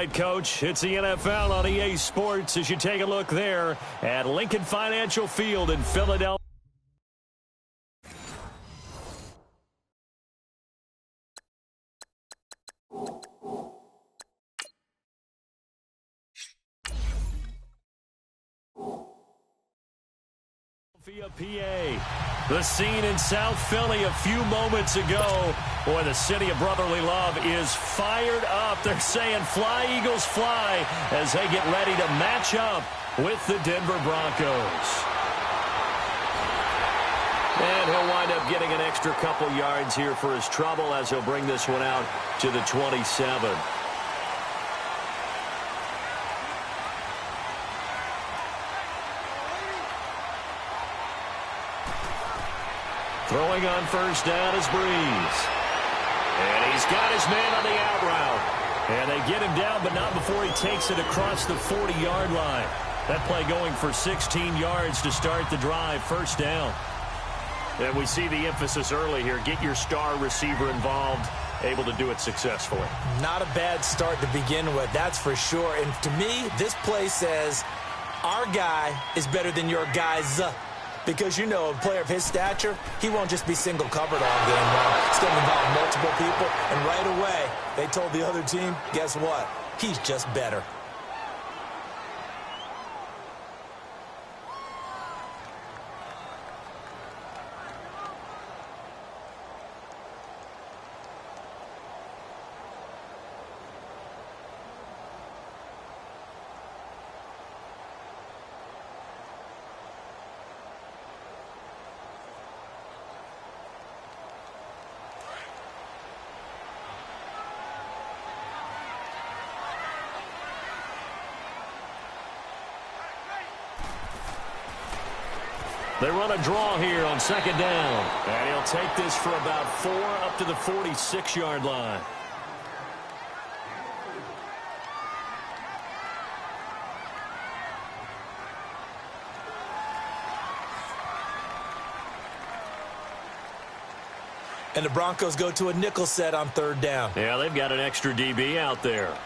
right, Coach. It's the NFL on EA Sports as you take a look there at Lincoln Financial Field in Philadelphia. PA. The scene in South Philly a few moments ago. Boy, the city of brotherly love is fired up. They're saying fly, Eagles, fly as they get ready to match up with the Denver Broncos. And he'll wind up getting an extra couple yards here for his trouble as he'll bring this one out to the 27. Throwing on first down is Breeze. And he's got his man on the out route. And they get him down, but not before he takes it across the 40-yard line. That play going for 16 yards to start the drive. First down. And we see the emphasis early here. Get your star receiver involved, able to do it successfully. Not a bad start to begin with, that's for sure. And to me, this play says our guy is better than your guys. Because, you know, a player of his stature, he won't just be single covered all game long. It's going to involve multiple people. And right away, they told the other team, guess what? He's just better. They run a draw here on second down. And he'll take this for about 4 up to the 46-yard line. And the Broncos go to a nickel set on third down. Yeah, they've got an extra DB out there.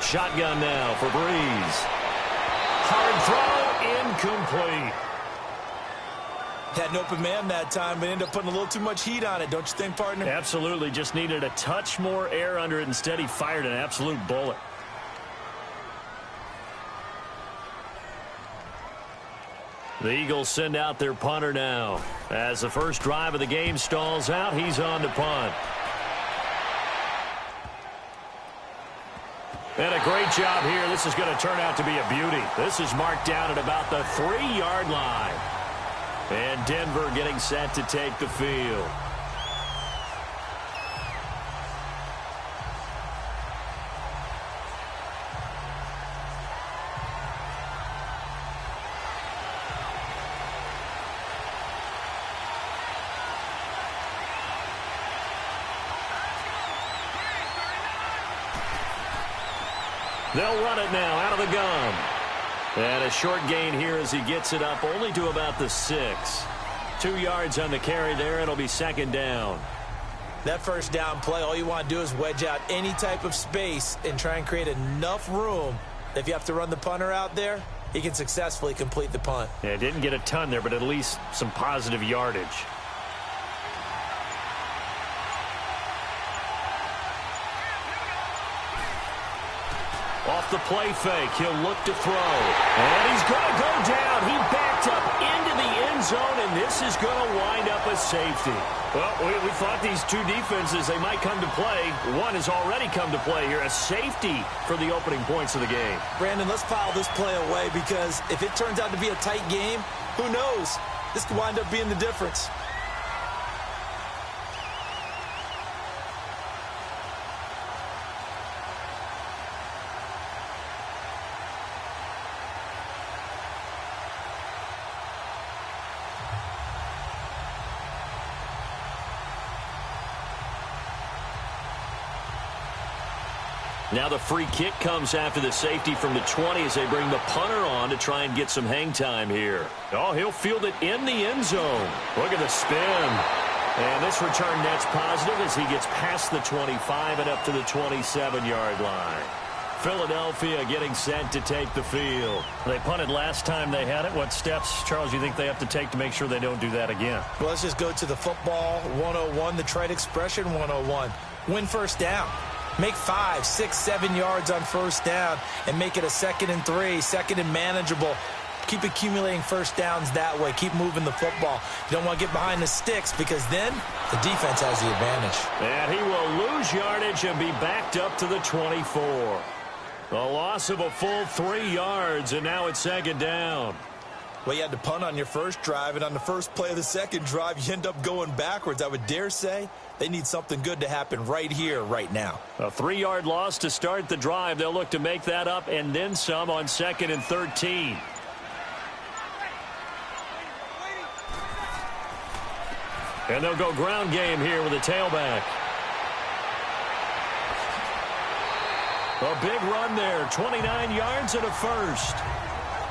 Shotgun now for Breeze. Hard throw, incomplete. Had an open man that time, but ended up putting a little too much heat on it, don't you think, partner? Absolutely. Just needed a touch more air under it. Instead, he fired an absolute bullet. The Eagles send out their punter now. As the first drive of the game stalls out, he's on to punt. And a great job here. This is going to turn out to be a beauty. This is marked down at about the 3-yard line. And Denver getting set to take the field. They'll run it now out of the gun. And a short gain here as he gets it up only to about the 6. 2 yards on the carry there. It'll be second down. That first down play, all you want to do is wedge out any type of space and try and create enough room. If you have to run the punter out there, he can successfully complete the punt. Yeah, didn't get a ton there, but at least some positive yardage. Off the play fake, he'll look to throw. And he's going to go down. He backed up into the end zone, and this is going to wind up a safety. Well, we thought these two defenses, they might come to play. One has already come to play here, a safety for the opening points of the game. Brandon, let's file this play away because if it turns out to be a tight game, who knows? This could wind up being the difference. Now the free kick comes after the safety from the 20 as they bring the punter on to try and get some hang time here. Oh, he'll field it in the end zone. Look at the spin. And this return net's positive as he gets past the 25 and up to the 27-yard line. Philadelphia getting set to take the field. They punted last time they had it. What steps, Charles, you think they have to take to make sure they don't do that again? Well, let's just go to the football 101, the trade expression 101. Win first down. Make 5, 6, 7 yards on first down and make it a 2nd and 3, 2nd and manageable. Keep accumulating first downs that way. Keep moving the football. You don't want to get behind the sticks because then the defense has the advantage. And he will lose yardage and be backed up to the 24. A loss of a full 3 yards, and now it's 2nd down. Well, you had to punt on your first drive, and on the first play of the second drive, you end up going backwards. I would dare say they need something good to happen right here, right now. A 3-yard loss to start the drive. They'll look to make that up and then some on 2nd and 13. And they'll go ground game here with a tailback. A big run there, 29 yards and a first.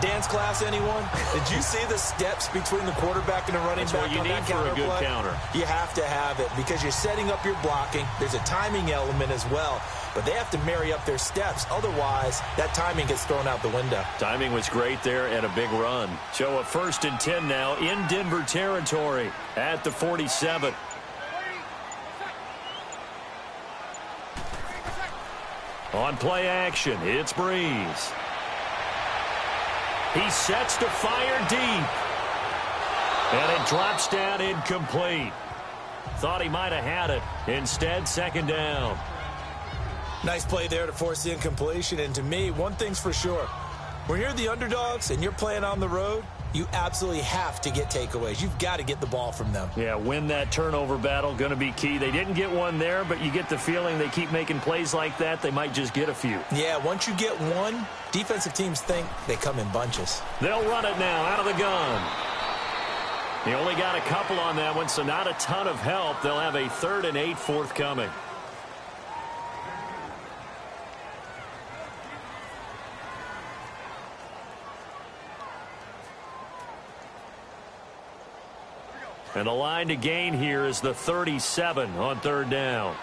Dance class, anyone? Did you see the steps between the quarterback and the running back? That's what you need for a good play? counter. You have to have it because you're setting up your blocking. There's a timing element as well, but they have to marry up their steps. Otherwise, that timing gets thrown out the window. Timing was great there and a big run. So a 1st and 10 now in Denver territory at the 47. On play action, it's Breeze. He sets to fire deep. And it drops down incomplete. Thought he might have had it. Instead, 2nd down. Nice play there to force the incompletion. And to me, one thing's for sure. When you're the underdogs and you're playing on the road, you absolutely have to get takeaways. You've got to get the ball from them. Yeah, win that turnover battle, going to be key. They didn't get one there, but you get the feeling they keep making plays like that, they might just get a few. Yeah, once you get one, defensive teams think they come in bunches. They'll run it now out of the gun. He only got a couple on that one, so not a ton of help. They'll have a 3rd and 8 forthcoming. And the line to gain here is the 37 on 3rd down.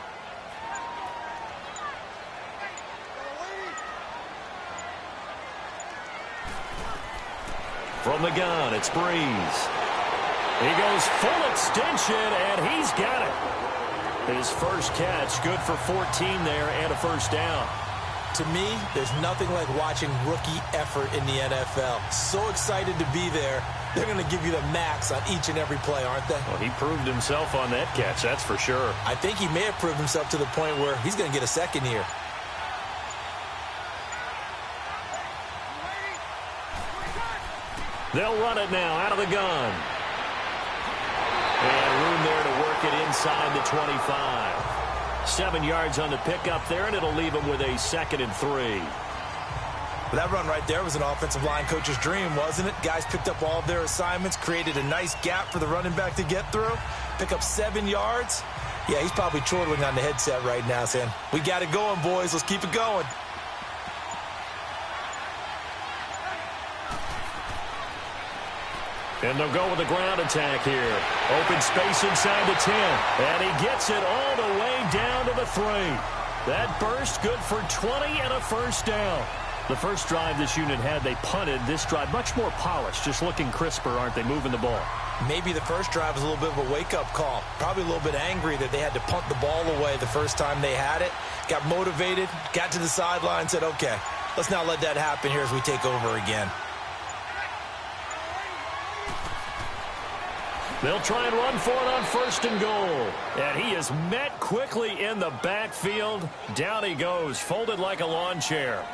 From the gun, it's Breeze. He goes full extension, and he's got it. His first catch, good for 14 there and a 1st down. To me, there's nothing like watching rookie effort in the NFL. So excited to be there. They're going to give you the max on each and every play, aren't they? Well, he proved himself on that catch, that's for sure. I think he may have proved himself to the point where he's going to get a 2nd here. They'll run it now out of the gun. And room there to work it inside the 25. 7 yards on the pickup there, and it'll leave him with a 2nd and 3. That run right there was an offensive line coach's dream, wasn't it? Guys picked up all of their assignments, created a nice gap for the running back to get through, pick up 7 yards. Yeah, he's probably chortling on the headset right now saying, we got it going, boys. Let's keep it going. And they'll go with a ground attack here. Open space inside the 10. And he gets it all the way down to the 3. That burst good for 20 and a 1st down. The first drive this unit had, they punted. This drive, much more polished, just looking crisper, aren't they, moving the ball? Maybe the first drive was a little bit of a wake-up call. Probably a little bit angry that they had to punt the ball away the first time they had it. Got motivated, got to the sideline, said, okay, let's not let that happen here as we take over again. They'll try and run for it on 1st and goal. And he is met quickly in the backfield. Down he goes, folded like a lawn chair.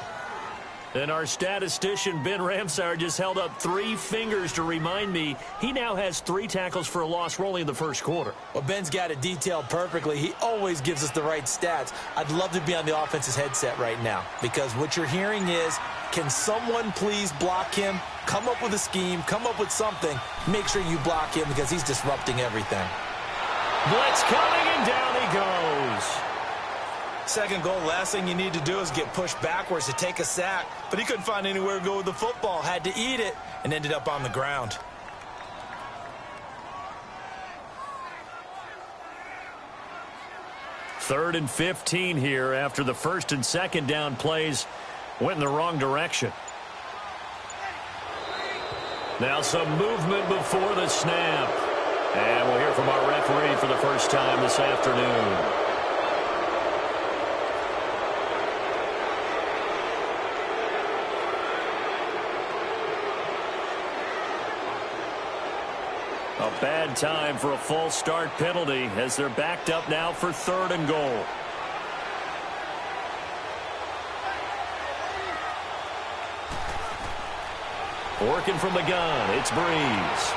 And our statistician, Ben Ramsauer, just held up 3 fingers to remind me he now has 3 tackles for a loss. We're only in the first quarter. Well, Ben's got it detailed perfectly. He always gives us the right stats. I'd love to be on the offense's headset right now because what you're hearing is, can someone please block him? Come up with a scheme. Come up with something. Make sure you block him because he's disrupting everything. Blitz coming, and down he goes. Second goal, last thing you need to do is get pushed backwards to take a sack. But he couldn't find anywhere to go with the football. Had to eat it and ended up on the ground. 3rd and 15 here after the first and second down plays went in the wrong direction. Now some movement before the snap. And we'll hear from our referee for the first time this afternoon. A bad time for a false start penalty as they're backed up now for 3rd and goal. Working from the gun, it's Breeze.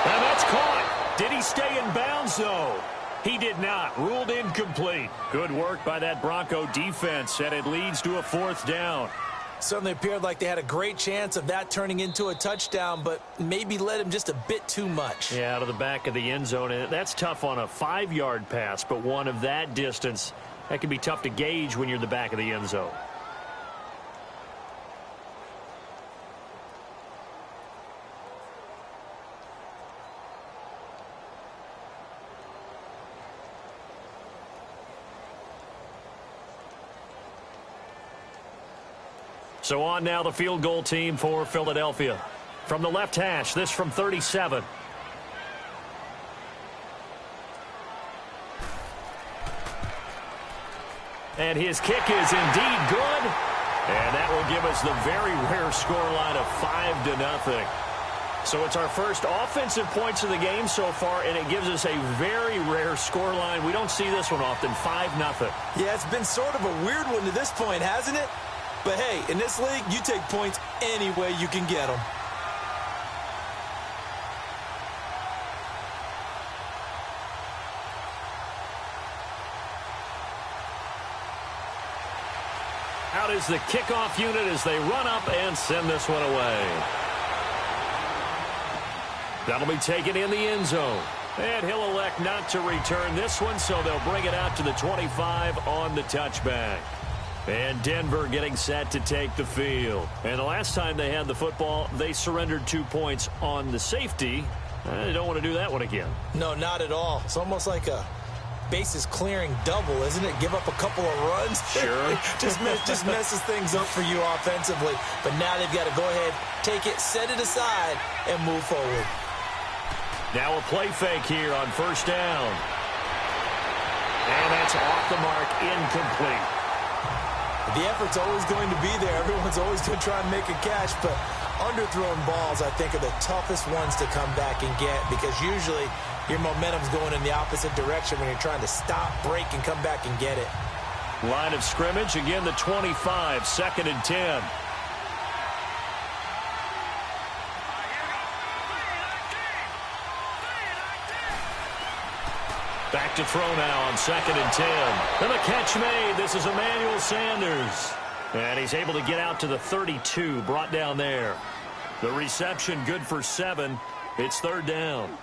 And that's caught. Did he stay in bounds, though? He did not. Ruled incomplete. Good work by that Bronco defense, and it leads to a 4th down. Certainly appeared like they had a great chance of that turning into a touchdown, but maybe led him just a bit too much. Yeah, out of the back of the end zone. And that's tough on a 5-yard pass, but one of that distance, that can be tough to gauge when you're in the back of the end zone. So on now the field goal team for Philadelphia. From the left hash, this from 37. And his kick is indeed good. And that will give us the very rare scoreline of 5-0. So it's our first offensive points of the game so far, and it gives us a very rare scoreline. We don't see this one often, 5-0. Yeah, it's been sort of a weird one to this point, hasn't it? But hey, in this league, you take points any way you can get them. Out is the kickoff unit as they run up and send this one away. That'll be taken in the end zone. And he'll elect not to return this one, so they'll bring it out to the 25 on the touchback. And Denver getting set to take the field. And the last time they had the football, they surrendered 2 points on the safety. They don't want to do that one again. No, not at all. It's almost like a bases clearing double, isn't it? Give up a couple of runs. Sure. just messes things up for you offensively. But now they've got to go ahead, take it, set it aside, and move forward. Now a play fake here on 1st down. And that's off the mark, incomplete. The effort's always going to be there. Everyone's always going to try and make a catch, but underthrown balls, I think, are the toughest ones to come back and get because usually your momentum's going in the opposite direction when you're trying to stop, break, and come back and get it. Line of scrimmage, again the 25, 2nd and 10. Back to throw now on 2nd and 10. And the catch made. This is Emmanuel Sanders. And he's able to get out to the 32, brought down there. The reception good for 7. It's 3rd down.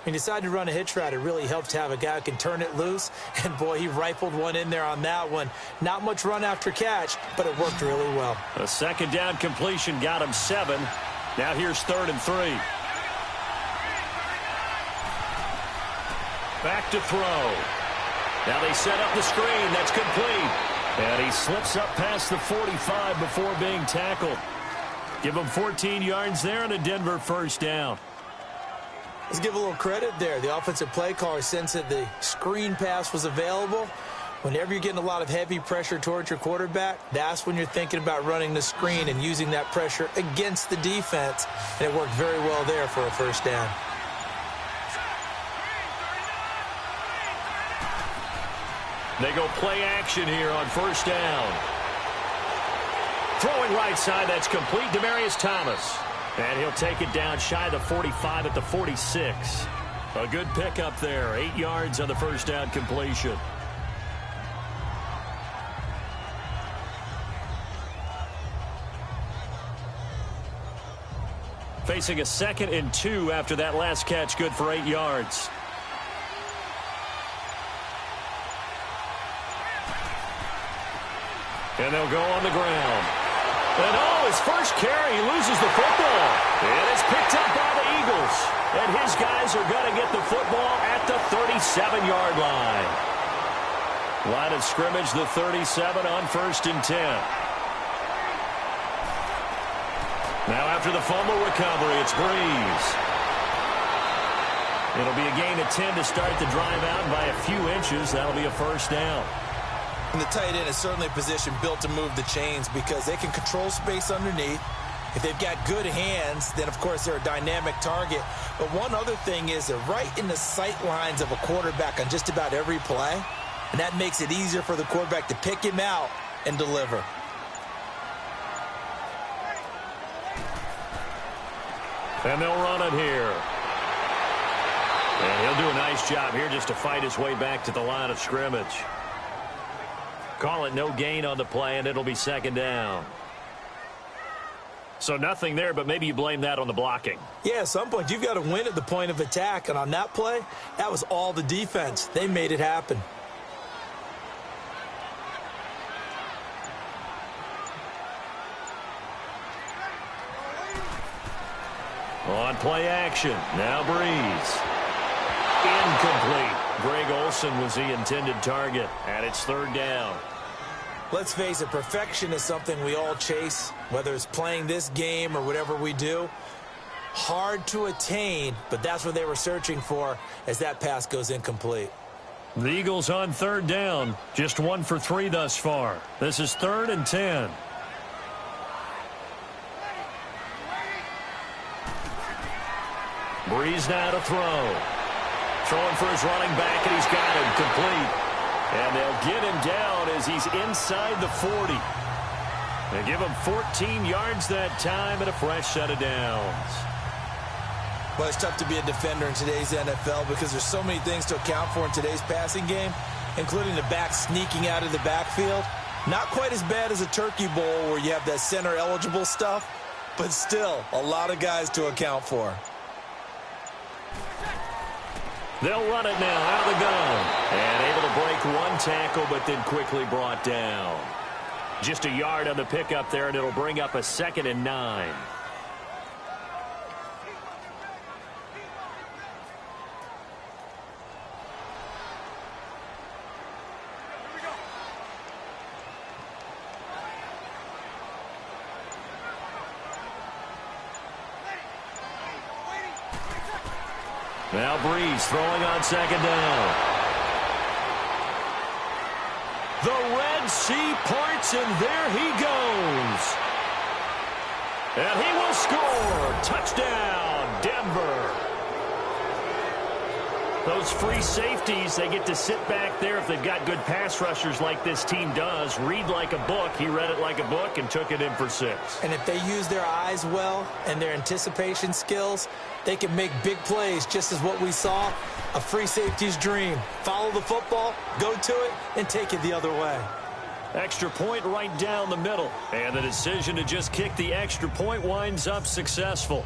He decided to run a hitch route. It really helps to have a guy who can turn it loose. And, boy, he rifled one in there on that one. Not much run after catch, but it worked really well. A 2nd down completion got him 7. Now here's 3rd and 3. Back to throw. Now they set up the screen. That's complete. And he slips up past the 45 before being tackled. Give him 14 yards there and a Denver 1st down. Let's give a little credit there. The offensive play caller sensed that the screen pass was available. Whenever you're getting a lot of heavy pressure towards your quarterback, that's when you're thinking about running the screen and using that pressure against the defense. And it worked very well there for a 1st down. They go play action here on 1st down. Throwing right side, that's complete. Demaryius Thomas. And he'll take it down shy of the 45 at the 46. A good pickup there. 8 yards on the 1st down completion. Facing a 2nd and 2 after that last catch. Good for 8 yards. And they'll go on the ground. And his first carry, he loses the football. And it's picked up by the Eagles. And his guys are going to get the football at the 37-yard line. Line of scrimmage, the 37 on 1st and 10. Now after the fumble recovery, it's Breeze. It'll be a gain of 10 to start the drive out, and by a few inches, that'll be a first down. And the tight end is certainly a position built to move the chains because they can control space underneath. If they've got good hands, then, of course, they're a dynamic target. But one other thing is they're right in the sight lines of a quarterback on just about every play, and that makes it easier for the quarterback to pick him out and deliver. And they'll run it here. And he'll do a nice job here just to fight his way back to the line of scrimmage. Call it no gain on the play, and it'll be 2nd down. So nothing there, but maybe you blame that on the blocking. Yeah, at some point, you've got to win at the point of attack. And on that play, that was all the defense. They made it happen. On play action, now Breeze. Incomplete. Greg Olsen was the intended target, and it's 3rd down. Let's face it, perfection is something we all chase, whether it's playing this game or whatever we do. Hard to attain, but that's what they were searching for as that pass goes incomplete. The Eagles on 3rd down, just 1 for 3 thus far. This is 3rd and 10. Breeze now to throw. Throwing for his running back, and he's got him complete. And they'll get him down as he's inside the 40. They give him 14 yards that time and a fresh set of downs. Well, it's tough to be a defender in today's NFL because there's so many things to account for in today's passing game, including the back sneaking out of the backfield. Not quite as bad as a Turkey Bowl where you have that center-eligible stuff, but still a lot of guys to account for. They'll run it now out of the gun. And able to break one tackle, but then quickly brought down. Just a yard on the pickup there, and it'll bring up a 2nd and 9. Now Breeze throwing on 2nd down. The Red Sea parts, and there he goes. And he will score. Touchdown, Denver. Those free safeties, they get to sit back there if they've got good pass rushers like this team does. Read like a book. He read it like a book and took it in for 6. And if they use their eyes well and their anticipation skills, they can make big plays, just as what we saw, a free safety's dream. Follow the football, go to it, and take it the other way. Extra point right down the middle. And the decision to just kick the extra point winds up successful.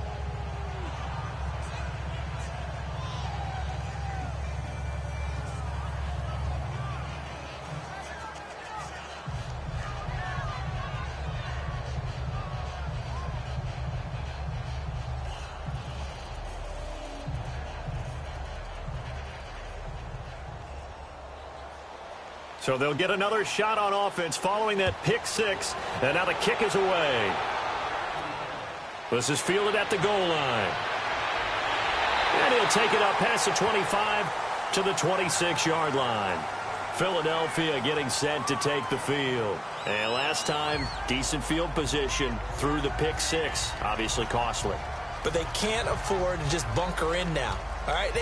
So they'll get another shot on offense following that pick 6. And now the kick is away. This is fielded at the goal line. And he'll take it up past the 25 to the 26-yard line. Philadelphia getting set to take the field. And last time, decent field position through the pick 6. Obviously costly. But they can't afford to just bunker in now. All right,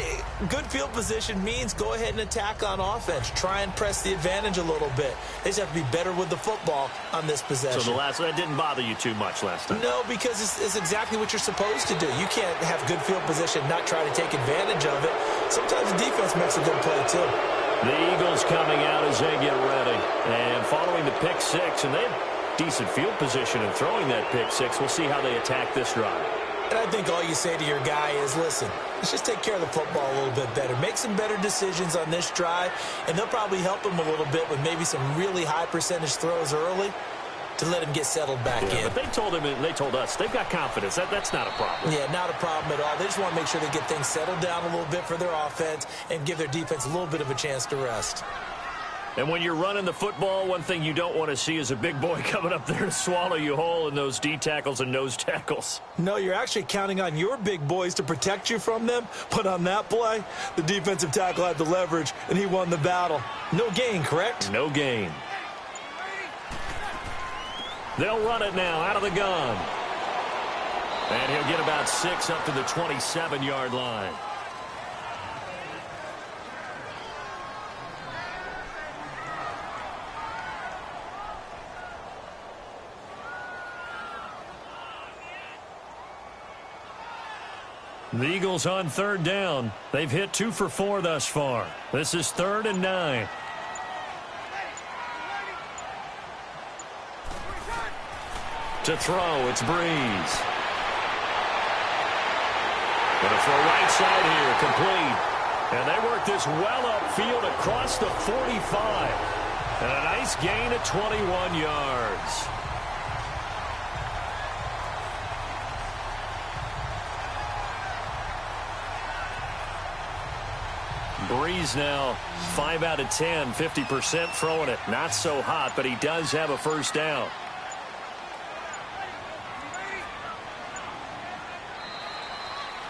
good field position means go ahead and attack on offense. Try and press the advantage a little bit. They just have to be better with the football on this possession. So that didn't bother you too much last time? No, because it's exactly what you're supposed to do. You can't have good field position, not try to take advantage of it. Sometimes the defense makes a good play, too. The Eagles coming out as they get ready. And following the pick 6, and they have decent field position in throwing that pick 6. We'll see how they attack this drive. And I think all you say to your guy is, listen, let's just take care of the football a little bit better. Make some better decisions on this drive, and they'll probably help him a little bit with maybe some really high percentage throws early to let him get settled back in. But they told him, and they told us, they've got confidence. That's not a problem. Yeah, not a problem at all. They just want to make sure they get things settled down a little bit for their offense and give their defense a little bit of a chance to rest. And when you're running the football, one thing you don't want to see is a big boy coming up there to swallow you whole in those D tackles and nose tackles. No, you're actually counting on your big boys to protect you from them. But on that play, the defensive tackle had the leverage, and he won the battle. No gain, correct? No gain. They'll run it now out of the gun. And he'll get about 6 up to the 27-yard line. The Eagles on 3rd down. They've hit 2 for 4 thus far. This is 3rd and 9. To throw, it's Breeze. Gonna throw right side here, complete. And they work this well upfield across the 45. And a nice gain of 21 yards. Breeze now 5 out of 10, 50% throwing it. Not so hot, but he does have a first down.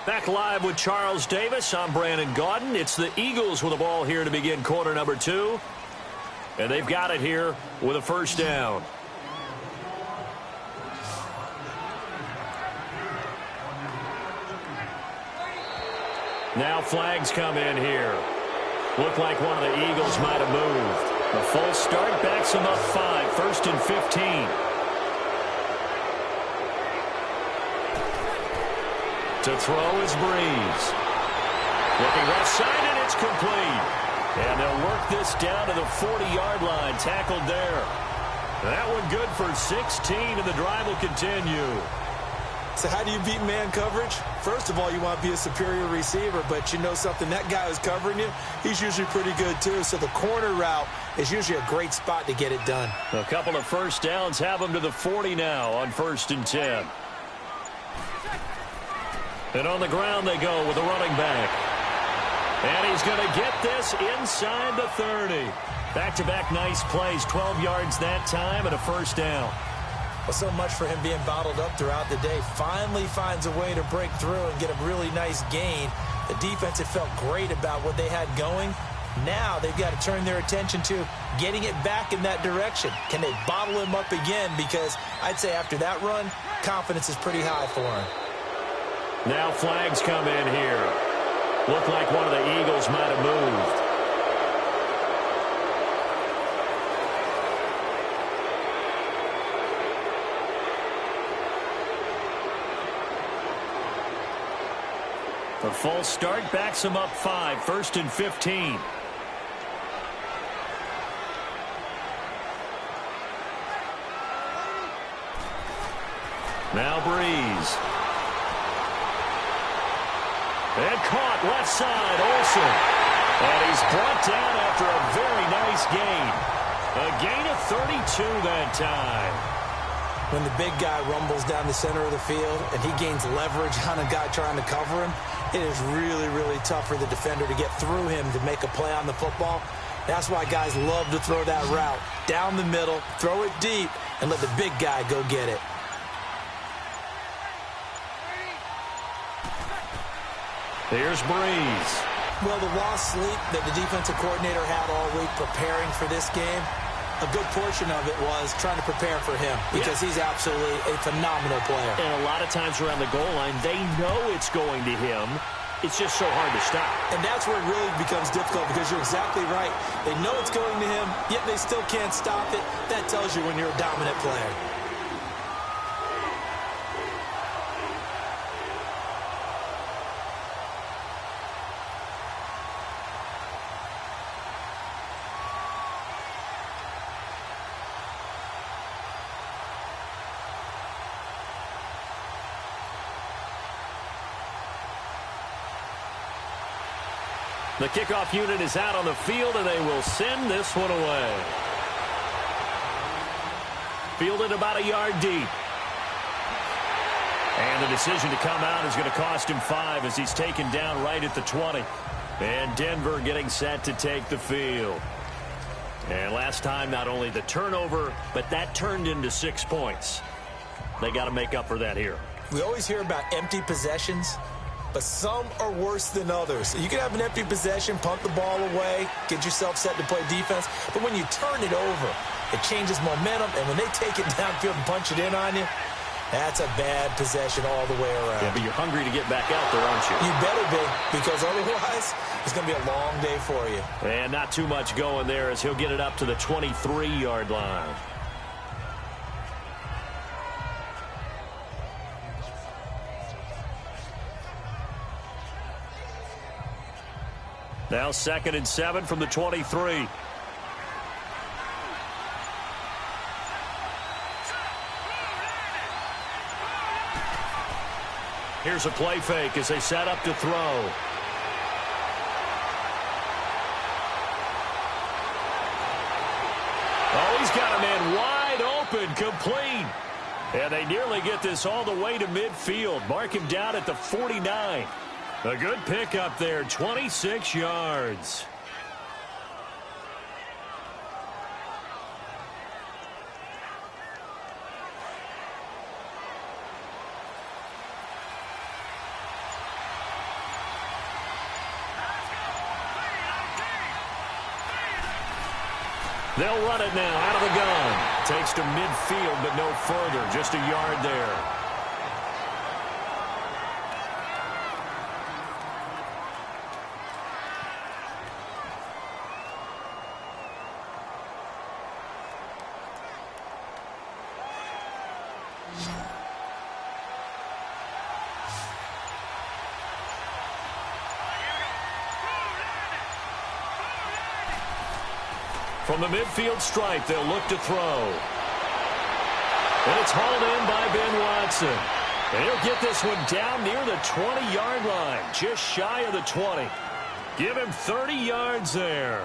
Back live with Charles Davis. I'm Brandon Gaudin. It's the Eagles with the ball here to begin quarter number 2. And they've got it here with a first down. Now flags come in here. Look like one of the Eagles might have moved. The false start backs them up 5, 1st and 15. To throw is Breeze. Looking left side, and it's complete. And they'll work this down to the 40-yard line. Tackled there. That one good for 16, and the drive will continue. So how do you beat man coverage? First of all, you want to be a superior receiver, but you know something, that guy who's covering you, he's usually pretty good too. So the corner route is usually a great spot to get it done. A couple of first downs have them to the 40 now on 1st and 10. And on the ground they go with the running back. And he's going to get this inside the 30. Back-to-back nice plays, 12 yards that time and a first down. Well, so much for him being bottled up throughout the day. Finally finds a way to break through and get a really nice gain. The defense had felt great about what they had going. Now they've got to turn their attention to getting it back in that direction. Can they bottle him up again? Because I'd say after that run, confidence is pretty high for him. Now flags come in here. Looked like one of the Eagles might have moved. The false start backs him up 5, 1st and 15. Now Breeze. And caught left side, Olsen. And he's brought down after a very nice gain. A gain of 32 that time. When the big guy rumbles down the center of the field and he gains leverage on a guy trying to cover him, it is really, really tough for the defender to get through him to make a play on the football. That's why guys love to throw that route. Down the middle, throw it deep, and let the big guy go get it. Here's Breeze. Well, the lost sleep that the defensive coordinator had all week preparing for this game, a good portion of it was trying to prepare for him because he's absolutely a phenomenal player. And a lot of times around the goal line, they know it's going to him. It's just so hard to stop. And that's where it really becomes difficult because you're exactly right. They know it's going to him, yet they still can't stop it. That tells you when you're a dominant player. The kickoff unit is out on the field, and they will send this one away. Fielded about a yard deep. And the decision to come out is going to cost him 5 as he's taken down right at the 20. And Denver getting set to take the field. And last time, not only the turnover, but that turned into 6 points. They got to make up for that here. We always hear about empty possessions, but some are worse than others. You can have an empty possession, punt the ball away, get yourself set to play defense, but when you turn it over, it changes momentum, and when they take it downfield and punch it in on you, that's a bad possession all the way around. Yeah, but you're hungry to get back out there, aren't you? You better be, because otherwise it's going to be a long day for you. And not too much going there as he'll get it up to the 23-yard line. Now 2nd and 7 from the 23. Here's a play fake as they set up to throw. Oh, he's got a man wide open, complete. And they nearly get this all the way to midfield. Mark him down at the 49. A good pickup there, 26 yards. They'll run it now out of the gun. Takes to midfield, but no further. Just a yard there. From the midfield stripe, they'll look to throw. And it's hauled in by Ben Watson. And he'll get this one down near the 20-yard line, just shy of the 20. Give him 30 yards there.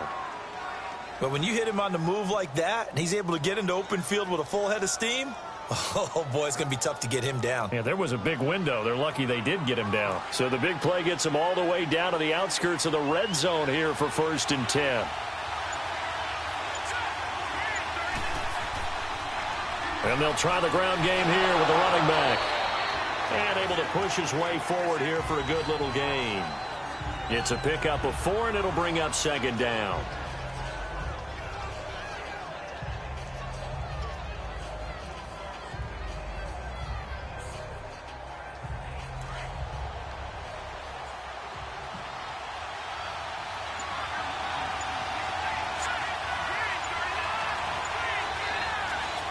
But when you hit him on the move like that, and he's able to get into open field with a full head of steam, oh, boy, it's going to be tough to get him down. Yeah, there was a big window. They're lucky they did get him down. So the big play gets him all the way down to the outskirts of the red zone here for 1st and 10. And they'll try the ground game here with the running back. And able to push his way forward here for a good little gain. It's a pickup of 4, and it'll bring up 2nd down.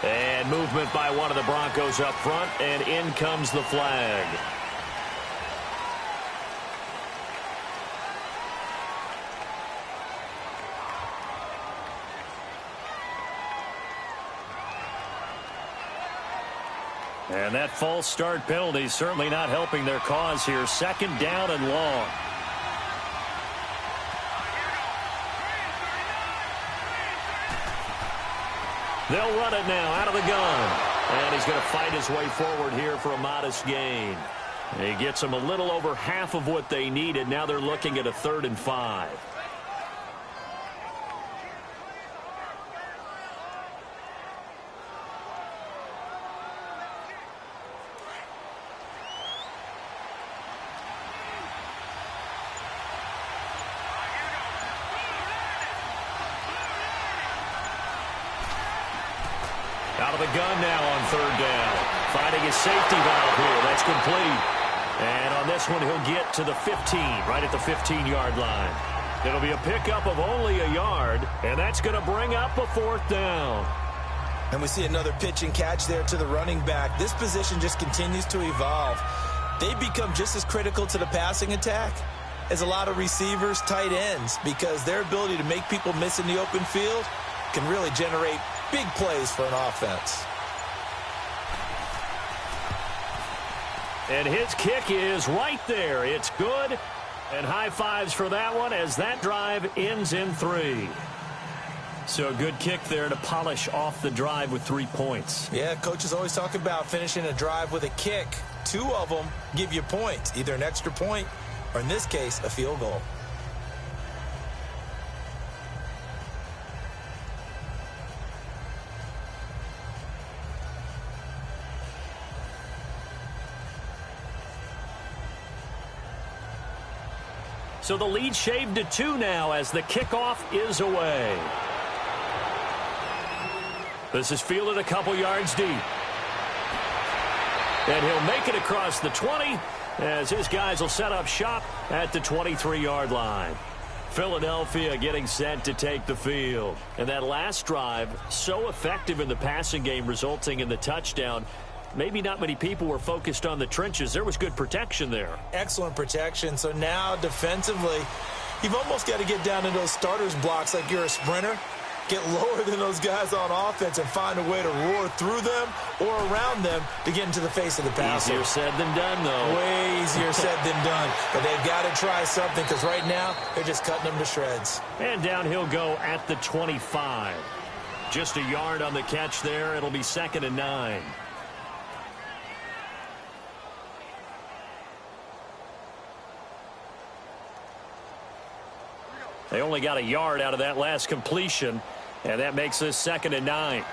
And movement by one of the Broncos up front, and in comes the flag. And that false start penalty is certainly not helping their cause here. 2nd down and long. They'll run it now out of the gun. And he's going to fight his way forward here for a modest gain. He gets them a little over half of what they needed. Now they're looking at a 3rd and 5. Out of the gun now on 3rd down. Finding his safety valve here. That's complete. And on this one, he'll get to the 15, right at the 15-yard line. It'll be a pickup of only a yard, and that's going to bring up a 4th down. And we see another pitch and catch there to the running back. This position just continues to evolve. They become just as critical to the passing attack as a lot of receivers, tight ends, because their ability to make people miss in the open field can really generate big plays for an offense. And his kick is right there. It's good. And high fives for that one as that drive ends in 3. So a good kick there to polish off the drive with 3 points. Yeah, coaches always talk about finishing a drive with a kick. 2 of them give you points, either an extra point or, in this case, a field goal. So the lead shaved to 2 now as the kickoff is away. This is fielded a couple yards deep. And he'll make it across the 20 as his guys will set up shop at the 23-yard line. Philadelphia getting set to take the field. And that last drive, so effective in the passing game, resulting in the touchdown. Maybe not many people were focused on the trenches. There was good protection there. Excellent protection. So now defensively, you've almost got to get down to those starters blocks like you're a sprinter. Get lower than those guys on offense and find a way to roar through them or around them to get into the face of the passer. Easier said than done, though. Way easier said than done. But they've got to try something because right now they're just cutting them to shreds. And down he'll go at the 25. Just a yard on the catch there. It'll be 2nd and 9. They only got a yard out of that last completion, and that makes this 2nd and 9.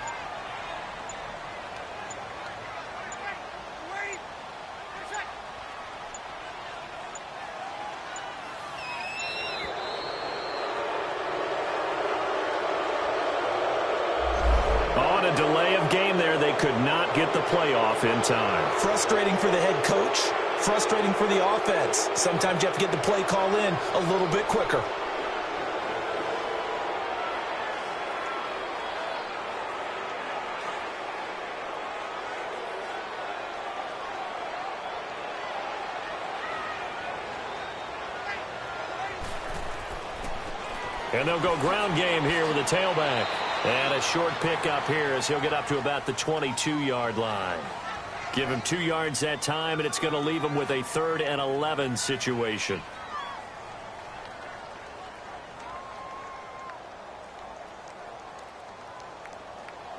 On a delay of game there, they could not get the playoff in time. Frustrating for the head coach, frustrating for the offense. Sometimes you have to get the play call in a little bit quicker. And they'll go ground game here with a tailback. And a short pickup here as he'll get up to about the 22-yard line. Give him 2 yards that time, and it's going to leave him with a 3rd and 11 situation.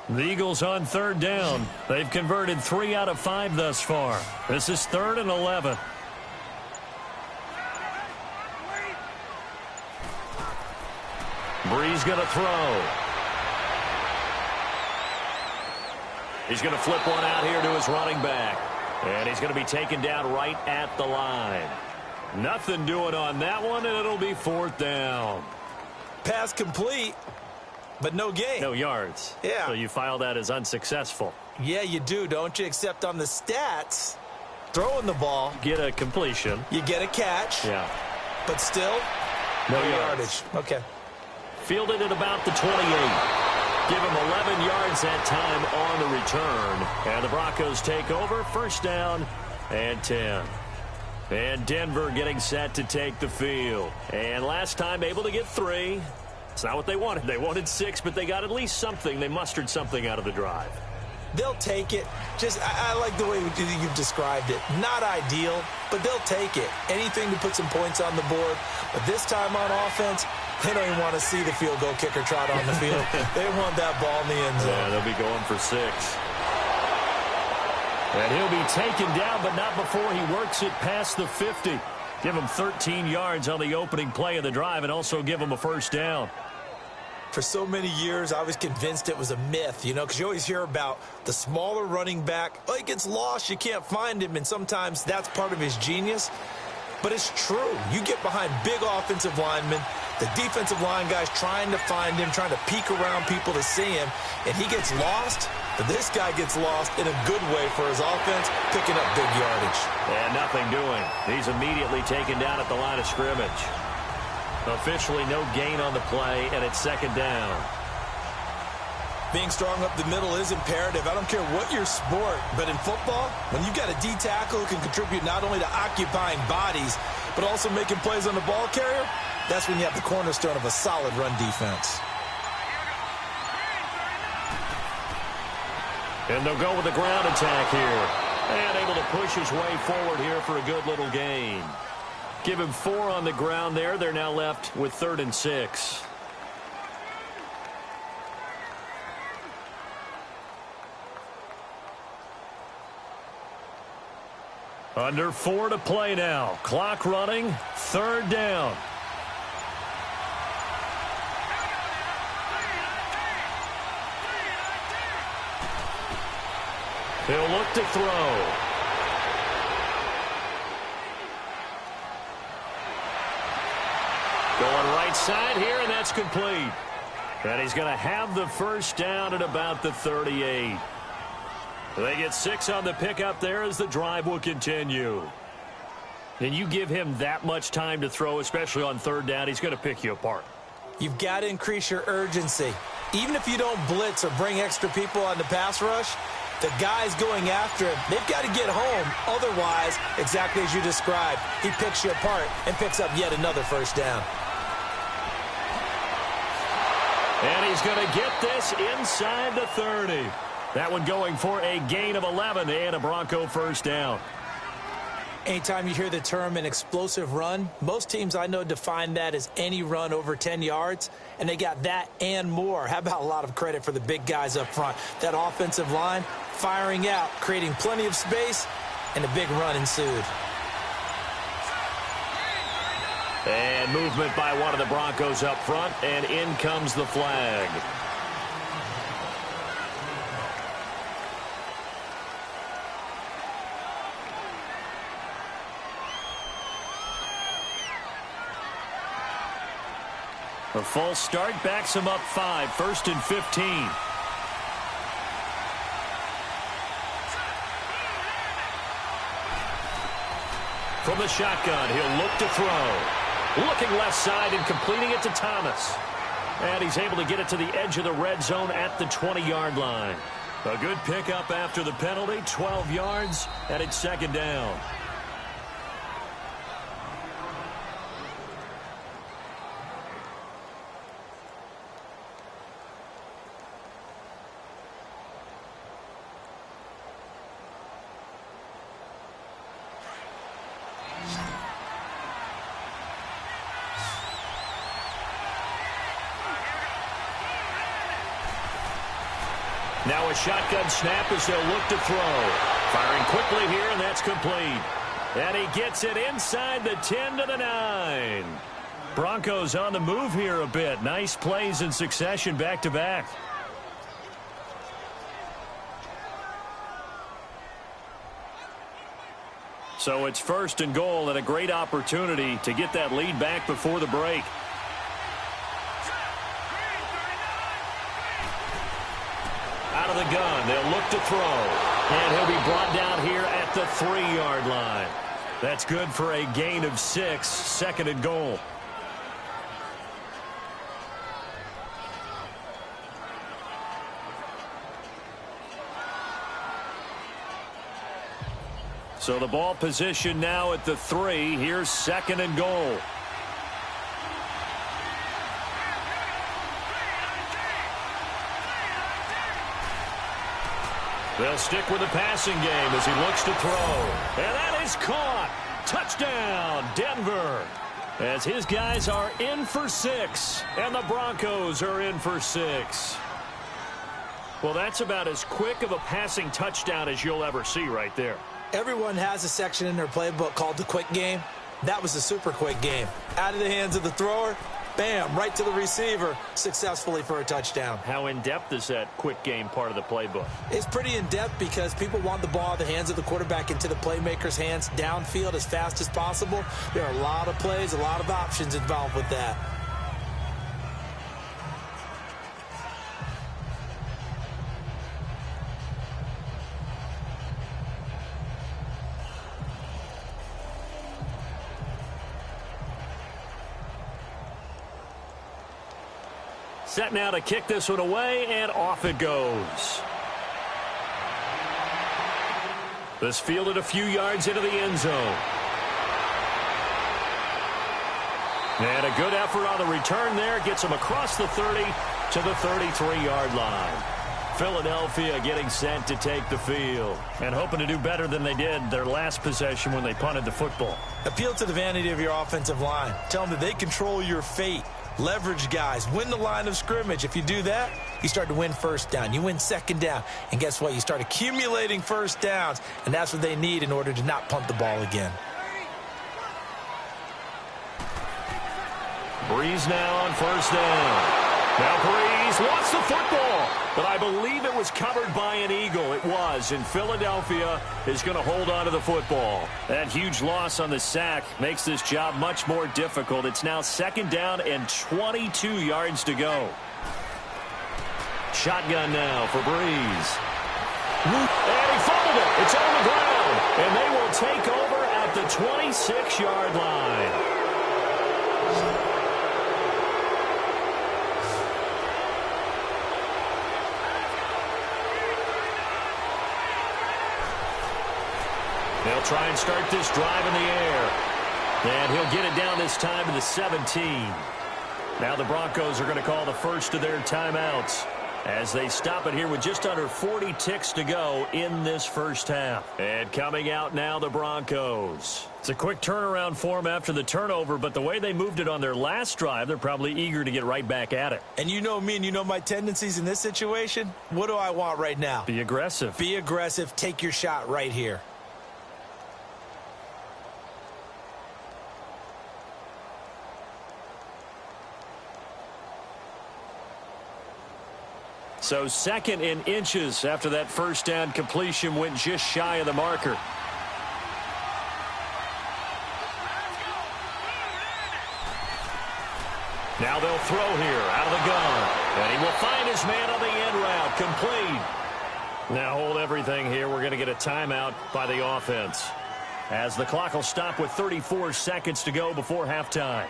The Eagles on 3rd down. They've converted 3 out of 5 thus far. This is 3rd and 11. Brees going to throw. He's going to flip one out here to his running back. And he's going to be taken down right at the line. Nothing doing on that one, and it'll be 4th down. Pass complete, but no gain. No yards. Yeah. So you file that as unsuccessful. Yeah, you do, don't you? Except on the stats, throwing the ball. Get a completion. You get a catch. Yeah. But still, no yardage. Okay. Fielded at about the 28. Give him 11 yards that time on the return. And the Broncos take over. 1st down and 10. And Denver getting set to take the field. And last time able to get 3. It's not what they wanted. They wanted 6, but they got at least something. They mustered something out of the drive. They'll take it. I like the way you've described it. Not ideal, but they'll take it. Anything to put some points on the board. But this time on offense, they don't even want to see the field goal kicker trot on the field. They want that ball in the end zone. Yeah, they'll be going for 6. And he'll be taken down, but not before he works it past the 50. Give him 13 yards on the opening play of the drive and also give him a 1st down. For so many years, I was convinced it was a myth, because you always hear about the smaller running back. Oh, he gets lost, you can't find him, and sometimes that's part of his genius. But it's true. You get behind big offensive linemen, the defensive line guys trying to find him, trying to peek around people to see him, and he gets lost. But this guy gets lost in a good way for his offense, picking up big yardage. And nothing doing. He's immediately taken down at the line of scrimmage. Officially no gain on the play, and it's 2nd down. Being strong up the middle is imperative. I don't care what your sport, but in football, when you've got a D tackle who can contribute not only to occupying bodies, but also making plays on the ball carrier, that's when you have the cornerstone of a solid run defense. And they'll go with the ground attack here. And able to push his way forward here for a good little gain. Give him 4 on the ground there. They're now left with 3rd and 6. Under 4 to play now. Clock running. 3rd down. He'll look to throw. right side here, and that's complete. And he's going to have the first down at about the 38. They get 6 on the pickup there as the drive will continue. And you give him that much time to throw, especially on third down, he's going to pick you apart. You've got to increase your urgency. Even if you don't blitz or bring extra people on the pass rush, the guys going after him, they've got to get home. Otherwise, exactly as you described, he picks you apart and picks up yet another first down. And he's going to get this inside the 30. That one going for a gain of 11 and a Bronco first down. Anytime you hear the term an explosive run, most teams I know define that as any run over 10 yards, and they got that and more. How about a lot of credit for the big guys up front? That offensive line firing out, creating plenty of space, and a big run ensued. And movement by one of the Broncos up front, and in comes the flag. A false start backs him up 5, 1st and 15. From the shotgun, he'll look to throw. Looking left side and completing it to Thomas. And he's able to get it to the edge of the red zone at the 20-yard line. A good pickup after the penalty, 12 yards, and it's second down. Now a shotgun snap as they'll look to throw. Firing quickly here, and that's complete. And he gets it inside the 10 to the 9. Broncos on the move here a bit. Nice plays in succession back-to-back. So it's 1st and goal and a great opportunity to get that lead back before the break. Out of the gun, they'll look to throw. And he'll be brought down here at the 3-yard line. That's good for a gain of 6, 2nd and goal. So the ball position now at the 3. Here's 2nd and goal. They'll stick with the passing game as he looks to throw. And that is caught. Touchdown, Denver. As his guys are in for 6. And the Broncos are in for 6. Well, that's about as quick of a passing touchdown as you'll ever see right there. Everyone has a section in their playbook called the quick game. That was the super quick game. Out of the hands of the thrower, bam, right to the receiver, successfully for a touchdown. How in-depth is that quick game part of the playbook? It's pretty in-depth because people want the ball out of the hands of the quarterback into the playmaker's hands downfield as fast as possible. There are a lot of plays, a lot of options involved with that. Set now to kick this one away, and off it goes. This fielded a few yards into the end zone. And a good effort on the return there. Gets him across the 30 to the 33-yard line. Philadelphia getting set to take the field and hoping to do better than they did their last possession when they punted the football. Appeal to the vanity of your offensive line. Tell them that they control your fate. Leverage guys. Win the line of scrimmage. If you do that, you start to win first down. You win second down. And guess what? You start accumulating first downs. And that's what they need in order to not punt the ball again. Breeze now on first down. Now Breeze he's lost the football. But I believe it was covered by an Eagle. It was, and Philadelphia is going to hold on to the football. That huge loss on the sack makes this job much more difficult. It's now 2nd down and 22 yards to go. Shotgun now for Breeze. And he fumbled it. It's on the ground. And they will take over at the 26-yard line. They'll try and start this drive in the air. And he'll get it down this time to the 17. Now the Broncos are going to call the first of their timeouts as they stop it here with just under 40 ticks to go in this first half. And coming out now, the Broncos. It's a quick turnaround for them after the turnover, but the way they moved it on their last drive, they're probably eager to get right back at it. And you know me and you know my tendencies in this situation. What do I want right now? Be aggressive. Be aggressive. Take your shot right here. So 2nd in inches after that first down completion went just shy of the marker. Now they'll throw here out of the gun. And he will find his man on the end route. Complete. Now hold everything here. We're going to get a timeout by the offense, as the clock will stop with 34 seconds to go before halftime.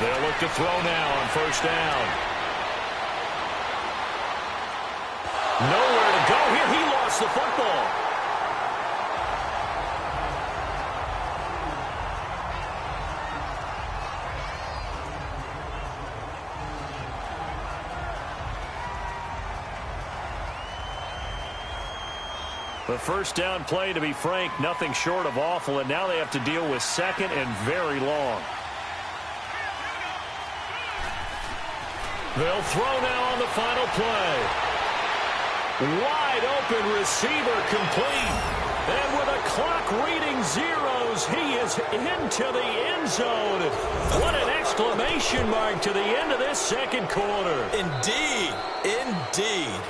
They'll look to throw now on first down. Nowhere to go here. He lost the football. The first down play, to be frank, nothing short of awful, and now they have to deal with 2nd and very long. They'll throw now on the final play. Wide open receiver complete. And with a clock reading zeros, he is into the end zone. What an exclamation mark to the end of this second quarter. Indeed. Indeed.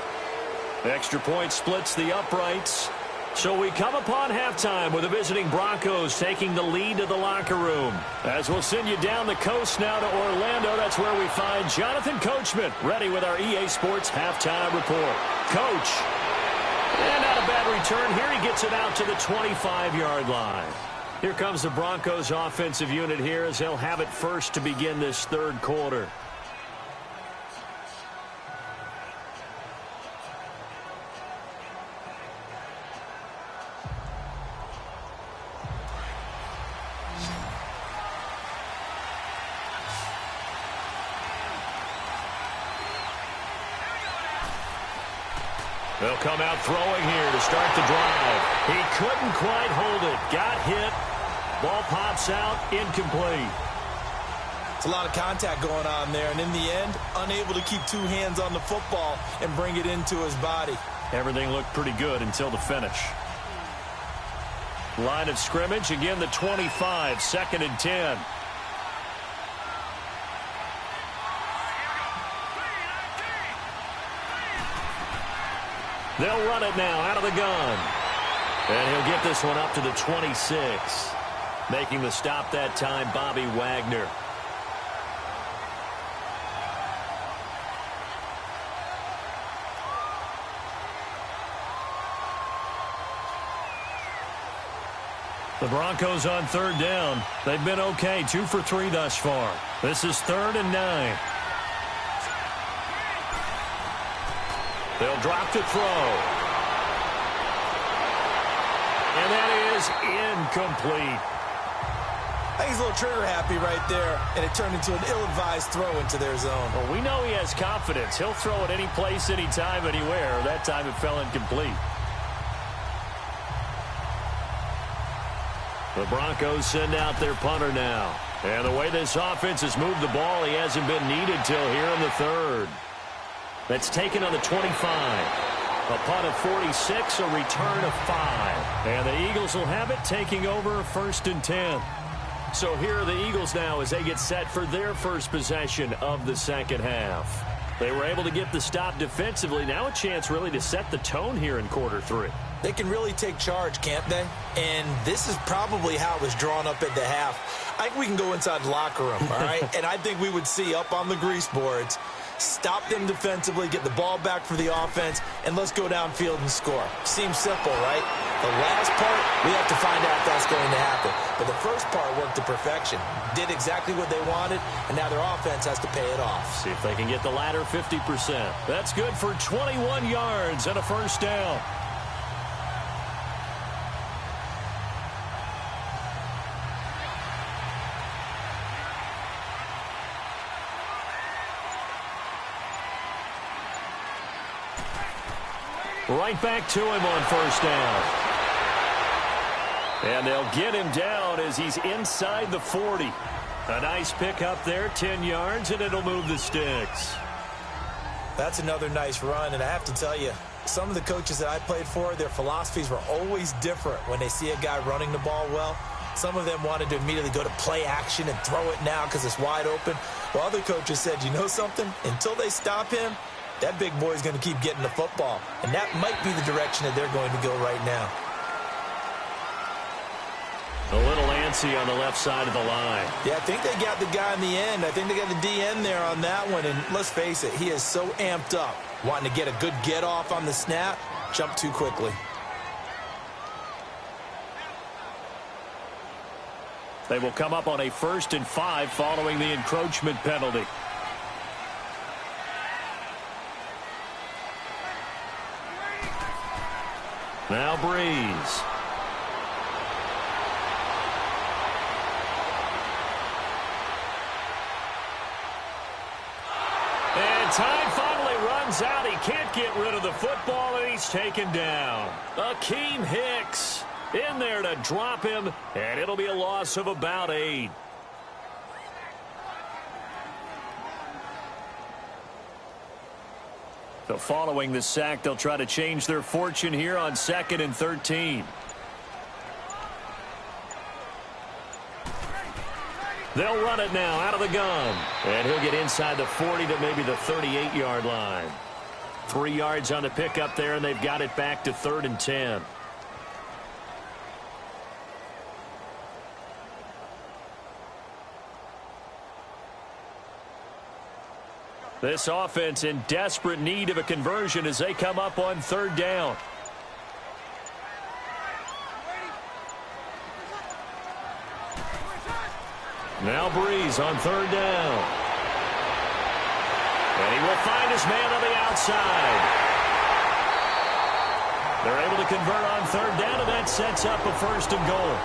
Extra point splits the uprights. So we come upon halftime with the visiting Broncos taking the lead to the locker room. As we'll send you down the coast now to Orlando, that's where we find Jonathan Coachman ready with our EA Sports halftime report. Coach, and not a bad return here. He gets it out to the 25-yard line. Here comes the Broncos offensive unit here as they'll have it first to begin this third quarter. They'll come out throwing here to start the drive. He couldn't quite hold it. Got hit. Ball pops out. Incomplete. It's a lot of contact going on there, and in the end, unable to keep two hands on the football and bring it into his body. Everything looked pretty good until the finish. Line of scrimmage, again the 25, 2nd and 10. They'll run it now out of the gun. And he'll get this one up to the 26. Making the stop that time, Bobby Wagner. The Broncos on 3rd down. They've been okay, 2 for 3 thus far. This is 3rd and 9. They'll drop to throw. And that is incomplete. I think he's a little trigger happy right there, and it turned into an ill-advised throw into their zone. Well, we know he has confidence. He'll throw it any place, anytime, anywhere. That time it fell incomplete. The Broncos send out their punter now. And the way this offense has moved the ball, he hasn't been needed till here in the third. That's taken on the 25. A punt of 46, a return of 5. And the Eagles will have it, taking over 1st and 10. So here are the Eagles now as they get set for their first possession of the second half. They were able to get the stop defensively. Now a chance really to set the tone here in quarter 3. They can really take charge, can't they? And this is probably how it was drawn up at the half. I think we can go inside the locker room, all right? And I think we would see up on the grease boards, stop them defensively, get the ball back for the offense, and let's go downfield and score. Seems simple, right? The last part, we have to find out if that's going to happen. But the first part worked to perfection. Did exactly what they wanted, and now their offense has to pay it off. See if they can get the latter 50%. That's good for 21 yards and a first down. Right back to him on first down. And they'll get him down as he's inside the 40. A nice pickup there, 10 yards, and it'll move the sticks. That's another nice run, and I have to tell you, some of the coaches that I played for, their philosophies were always different when they see a guy running the ball well. Some of them wanted to immediately go to play action and throw it now because it's wide open. While other coaches said, you know something? Until they stop him, that big boy is going to keep getting the football. And that might be the direction that they're going to go right now. A little antsy on the left side of the line. Yeah, I think they got the guy in the end. I think they got the DN there on that one. And let's face it, he is so amped up, wanting to get a good get-off on the snap, jump too quickly. They will come up on a 1st and 5 following the encroachment penalty. Now Breeze. And time finally runs out. He can't get rid of the football, and he's taken down. Akeem Hicks in there to drop him, and it'll be a loss of about 8. So following the sack, they'll try to change their fortune here on 2nd and 13. They'll run it now out of the gun. And he'll get inside the 40 to maybe the 38-yard line. 3 yards on the pickup there, and they've got it back to 3rd and 10. This offense in desperate need of a conversion as they come up on 3rd down. Now Breeze on 3rd down. And he will find his man on the outside. They're able to convert on 3rd down, and that sets up a 1st and goal.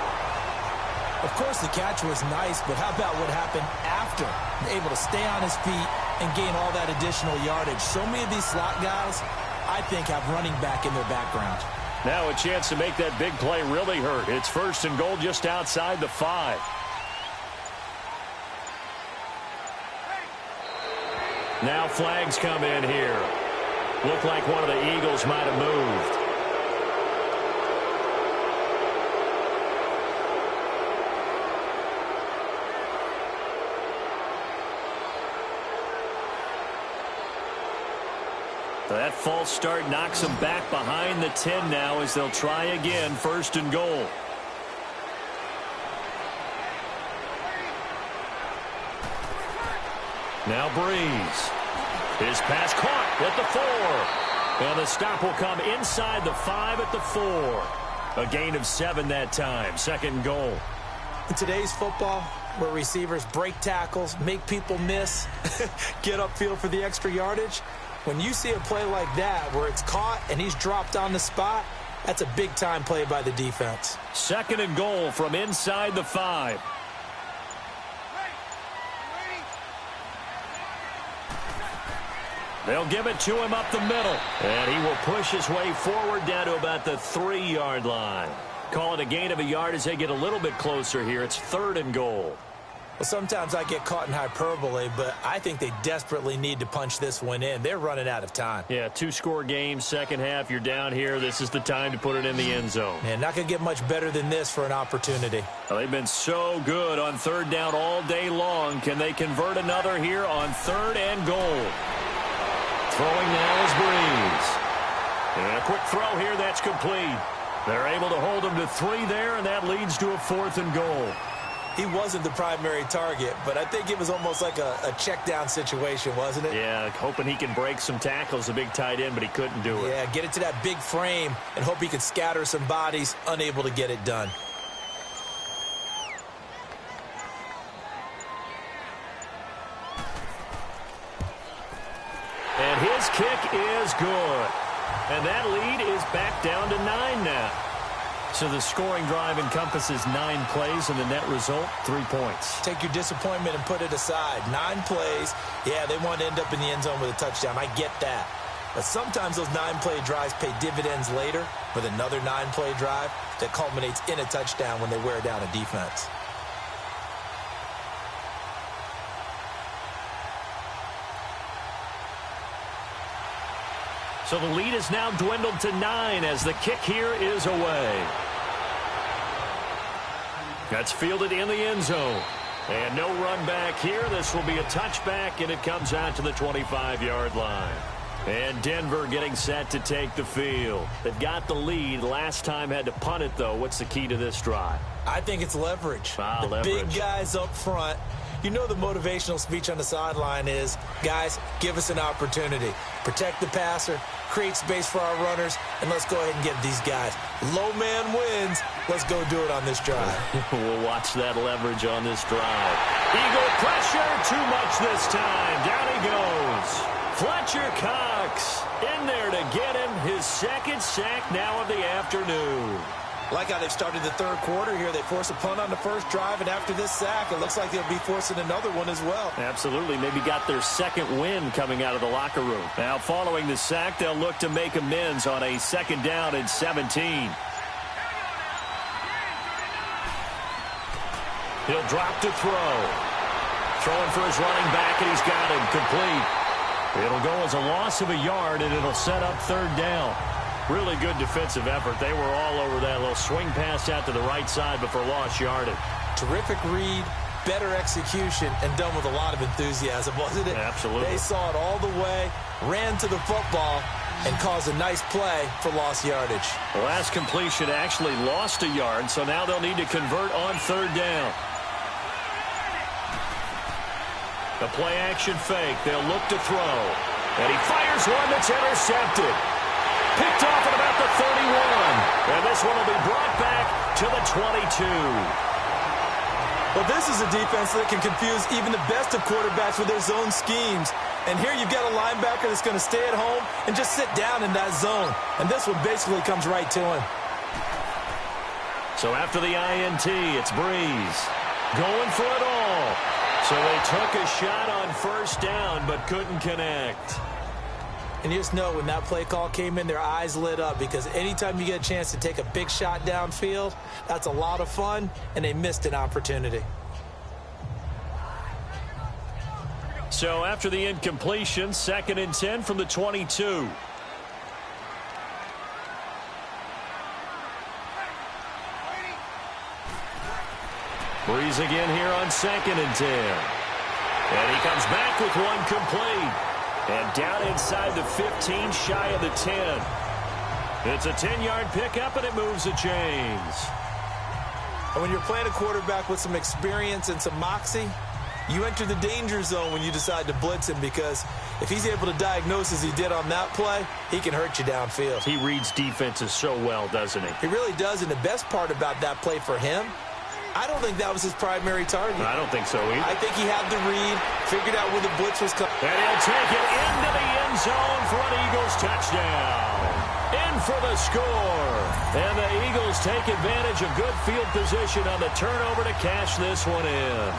Of course, the catch was nice, but how about what happened after? Able to stay on his feet and gain all that additional yardage. So many of these slot guys, I think, have running back in their background. Now a chance to make that big play really hurt. It's 1st and goal just outside the 5. Now flags come in here. Looked like one of the Eagles might have moved. That false start knocks them back behind the 10 now as they'll try again, 1st and goal. Now Breeze. His pass caught at the 4. And the stop will come inside the 5 at the 4. A gain of 7 that time, 2nd and goal. In today's football, where receivers break tackles, make people miss, get upfield for the extra yardage, when you see a play like that where it's caught and he's dropped on the spot, that's a big-time play by the defense. 2nd and goal from inside the 5. They'll give it to him up the middle. And he will push his way forward down to about the 3-yard line. Call it a gain of a yard as they get a little bit closer here. It's 3rd and goal. Well, sometimes I get caught in hyperbole, but I think they desperately need to punch this one in. They're running out of time. Yeah, 2-score game, second half. You're down here. This is the time to put it in the end zone. And not going to get much better than this for an opportunity. Well, they've been so good on 3rd down all day long. Can they convert another here on 3rd and goal? Throwing now is Breeze. And a quick throw here, that's complete. They're able to hold him to 3 there, and that leads to a 4th and goal. He wasn't the primary target, but I think it was almost like a check down situation, wasn't it? Yeah, hoping he can break some tackles, a big tight end, but he couldn't do it. Yeah, get it to that big frame and hope he can scatter some bodies, unable to get it done. And his kick is good. And that lead is back down to 9 now. So the scoring drive encompasses 9 plays, and the net result, 3 points. Take your disappointment and put it aside. 9 plays. Yeah, they want to end up in the end zone with a touchdown. I get that. But sometimes those 9-play drives pay dividends later with another 9-play drive that culminates in a touchdown when they wear down a defense. So the lead is now dwindled to 9 as the kick here is away. That's fielded in the end zone. And no run back here. This will be a touchback, and it comes out to the 25-yard line. And Denver getting set to take the field. They've got the lead. Last time had to punt it, though. What's the key to this drive? I think it's leverage. Leverage. Big guys up front. You know the motivational speech on the sideline is, guys, give us an opportunity. Protect the passer, create space for our runners, and let's go ahead and get these guys. Low man wins. Let's go do it on this drive. We'll watch that leverage on this drive. Eagle pressure, too much this time. Down he goes. Fletcher Cox in there to get him his 2nd sack now of the afternoon. Like how they've started the 3rd quarter here. They force a punt on the first drive, and after this sack, it looks like they'll be forcing another one as well. Absolutely. Maybe got their 2nd win coming out of the locker room. Now, following the sack, they'll look to make amends on a 2nd down and 17. He'll drop to throw. Throwing for his running back, and he's got him complete. It'll go as a loss of a yard, and it'll set up 3rd down. Really good defensive effort. They were all over that little swing pass out to the right side, but for lost yardage. Terrific read, better execution, and done with a lot of enthusiasm, wasn't it? Absolutely. They saw it all the way, ran to the football, and caused a nice play for lost yardage. The last completion actually lost a yard, so now they'll need to convert on 3rd down. The play-action fake. They'll look to throw. And he fires one that's intercepted. Picked off at about the 31. And this one will be brought back to the 22. Well, this is a defense that can confuse even the best of quarterbacks with their zone schemes. And here you've got a linebacker that's going to stay at home and just sit down in that zone. And this one basically comes right to him. So after the INT, it's Breeze going for it all. So they took a shot on 1st down but couldn't connect. And you just know when that play call came in, their eyes lit up, because anytime you get a chance to take a big shot downfield, that's a lot of fun, and they missed an opportunity. So after the incompletion, 2nd and 10 from the 22. Breeze again here on 2nd and 10. And he comes back with one complete. And down inside the 15, shy of the 10. It's a 10-yard pickup, and it moves the chains. And when you're playing a quarterback with some experience and some moxie, you enter the danger zone when you decide to blitz him, because if he's able to diagnose as he did on that play, he can hurt you downfield. He reads defenses so well, doesn't he? He really does, and the best part about that play for him, I don't think that was his primary target. I don't think so either. I think he had the read, figured out where the blitz was coming. And he'll take it into the end zone for an Eagles touchdown. In for the score. And the Eagles take advantage of good field position on the turnover to cash this one in.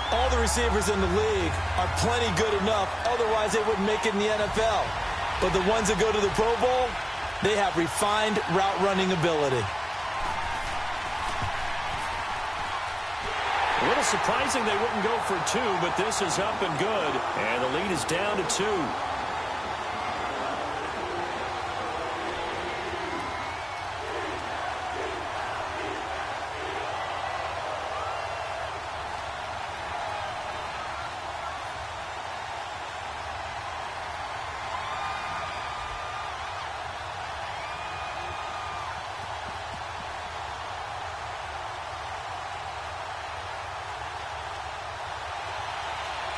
All the receivers in the league are plenty good enough, otherwise they wouldn't make it in the NFL. But the ones that go to the Pro Bowl, they have refined route running ability. A little surprising they wouldn't go for two, but this is up and good, and the lead is down to 2.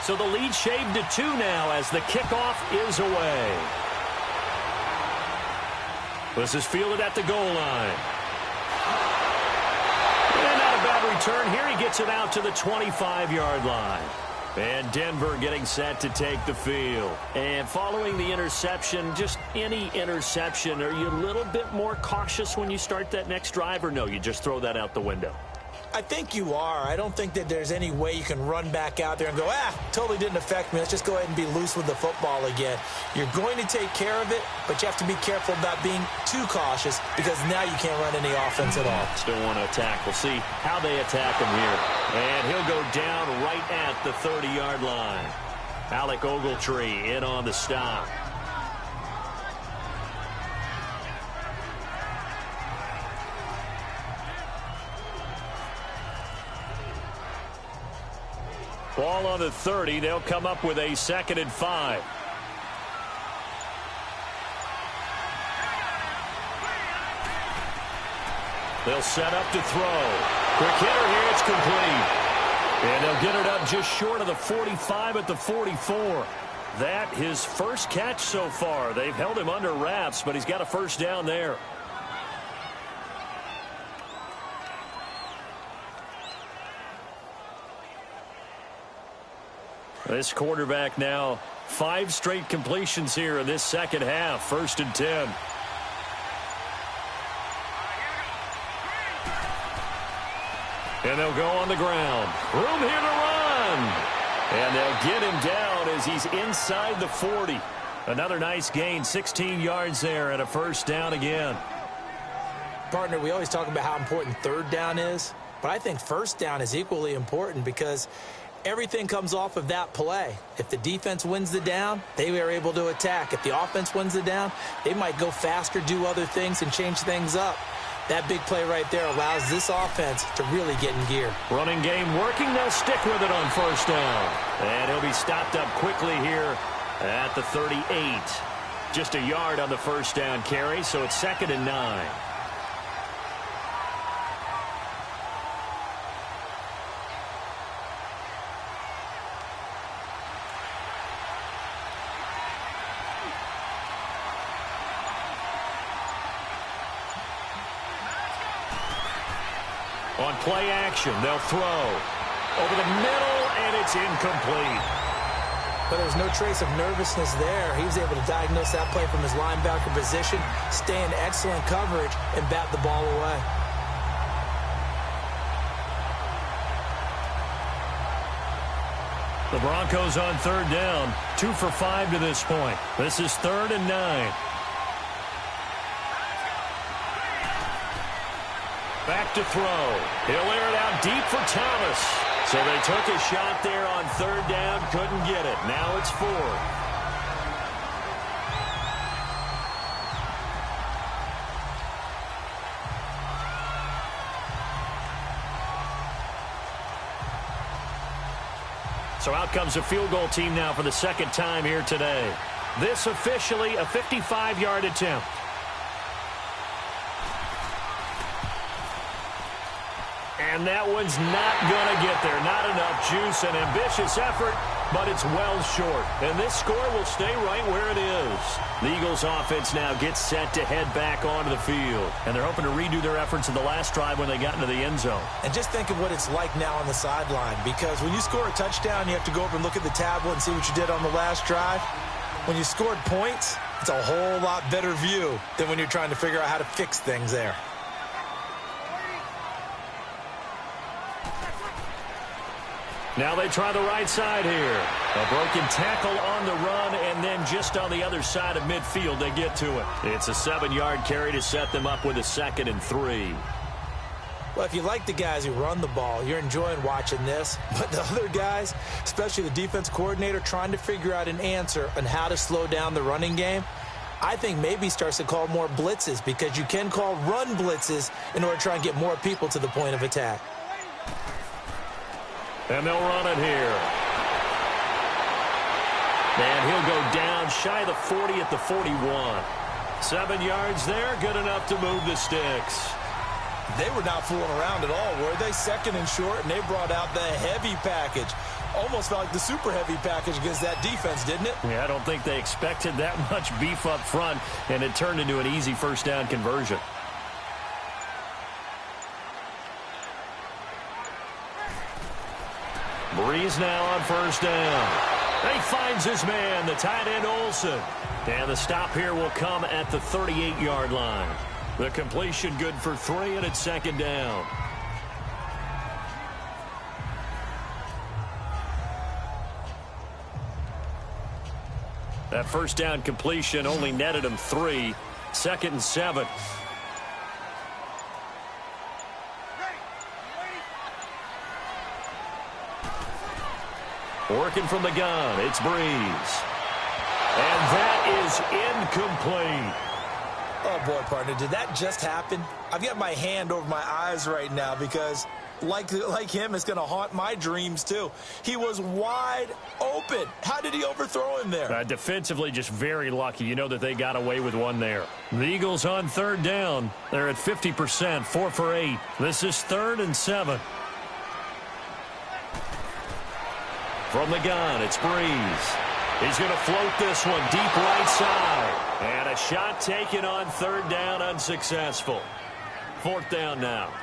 So the lead shaved to 2 now as the kickoff is away. This is fielded at the goal line. And not a bad return here. He gets it out to the 25-yard line. And Denver getting set to take the field. And following the interception, just any interception, are you a little bit more cautious when you start that next drive, or no, you just throw that out the window? I think you are. I don't think that there's any way you can run back out there and go, totally didn't affect me. Let's just go ahead and be loose with the football again. You're going to take care of it, but you have to be careful about being too cautious because now you can't run any offense at all. Still want to attack. We'll see how they attack him here. And he'll go down right at the 30-yard line. Alec Ogletree in on the stop. Ball on the 30. They'll come up with a 2nd and 5. They'll set up to throw. Quick hitter here. It's complete. And they'll get it up just short of the 45 at the 44. That his first catch so far. They've held him under wraps, but he's got a first down there. This quarterback now 5 straight completions here in this second half. 1st and 10. And they'll go on the ground. Room here to run. And they'll get him down as he's inside the 40. Another nice gain, 16 yards there and a first down again. Partner, we always talk about how important 3rd down is, but I think 1st down is equally important because everything comes off of that play. If the defense wins the down, they are able to attack. If the offense wins the down, they might go faster, do other things, and change things up. That big play right there allows this offense to really get in gear. Running game working. They'll stick with it on 1st down. And he'll be stopped up quickly here at the 38. Just a yard on the 1st down carry, so it's 2nd and 9. On play action, they'll throw over the middle, and it's incomplete. But there's no trace of nervousness there. He was able to diagnose that play from his linebacker position, stay in excellent coverage, and bat the ball away. The Broncos on 3rd down, 2 for 5 to this point. This is 3rd and 9. Back to throw. He'll air it out deep for Thomas. So they took a shot there on 3rd down, couldn't get it. Now it's 4th. So out comes a field goal team now for the 2nd time here today. This officially a 55-yard attempt. And that one's not going to get there. Not enough juice. An ambitious effort, but it's well short. And this score will stay right where it is. The Eagles offense now gets set to head back onto the field. And they're hoping to redo their efforts in the last drive when they got into the end zone. And just think of what it's like now on the sideline. Because when you score a touchdown, you have to go over and look at the tablet and see what you did on the last drive. When you scored points, it's a whole lot better view than when you're trying to figure out how to fix things there. Now they try the right side here. A broken tackle on the run, and then just on the other side of midfield, they get to it. It's a 7-yard carry to set them up with a 2nd and 3. Well, if you like the guys who run the ball, you're enjoying watching this. But the other guys, especially the defense coordinator, trying to figure out an answer on how to slow down the running game, I think maybe he starts to call more blitzes, because you can call run blitzes in order to try and get more people to the point of attack. And they'll run it here. And he'll go down shy of the 40 at the 41. 7 yards there, good enough to move the sticks. They were not fooling around at all, were they? 2nd and short, and they brought out the heavy package. Almost felt like the super heavy package against that defense, didn't it? Yeah, I don't think they expected that much beef up front, and it turned into an easy 1st down conversion. Breeze now on 1st down. He finds his man, the tight end Olsen. And the stop here will come at the 38-yard line. The completion good for 3, and it's 2nd down. That 1st down completion only netted him 3. 2nd and 7. Working from the gun, it's Breeze. And that is incomplete. Oh, boy, partner, did that just happen? I've got my hand over my eyes right now because, like him, it's going to haunt my dreams, too. He was wide open. How did he overthrow him there? Defensively, just very lucky. You know that they got away with one there. The Eagles on 3rd down. They're at 50%, 4 for 8. This is 3rd and 7. From the gun, it's Breeze. He's going to float this one deep right side. And a shot taken on 3rd down, unsuccessful. 4th down now.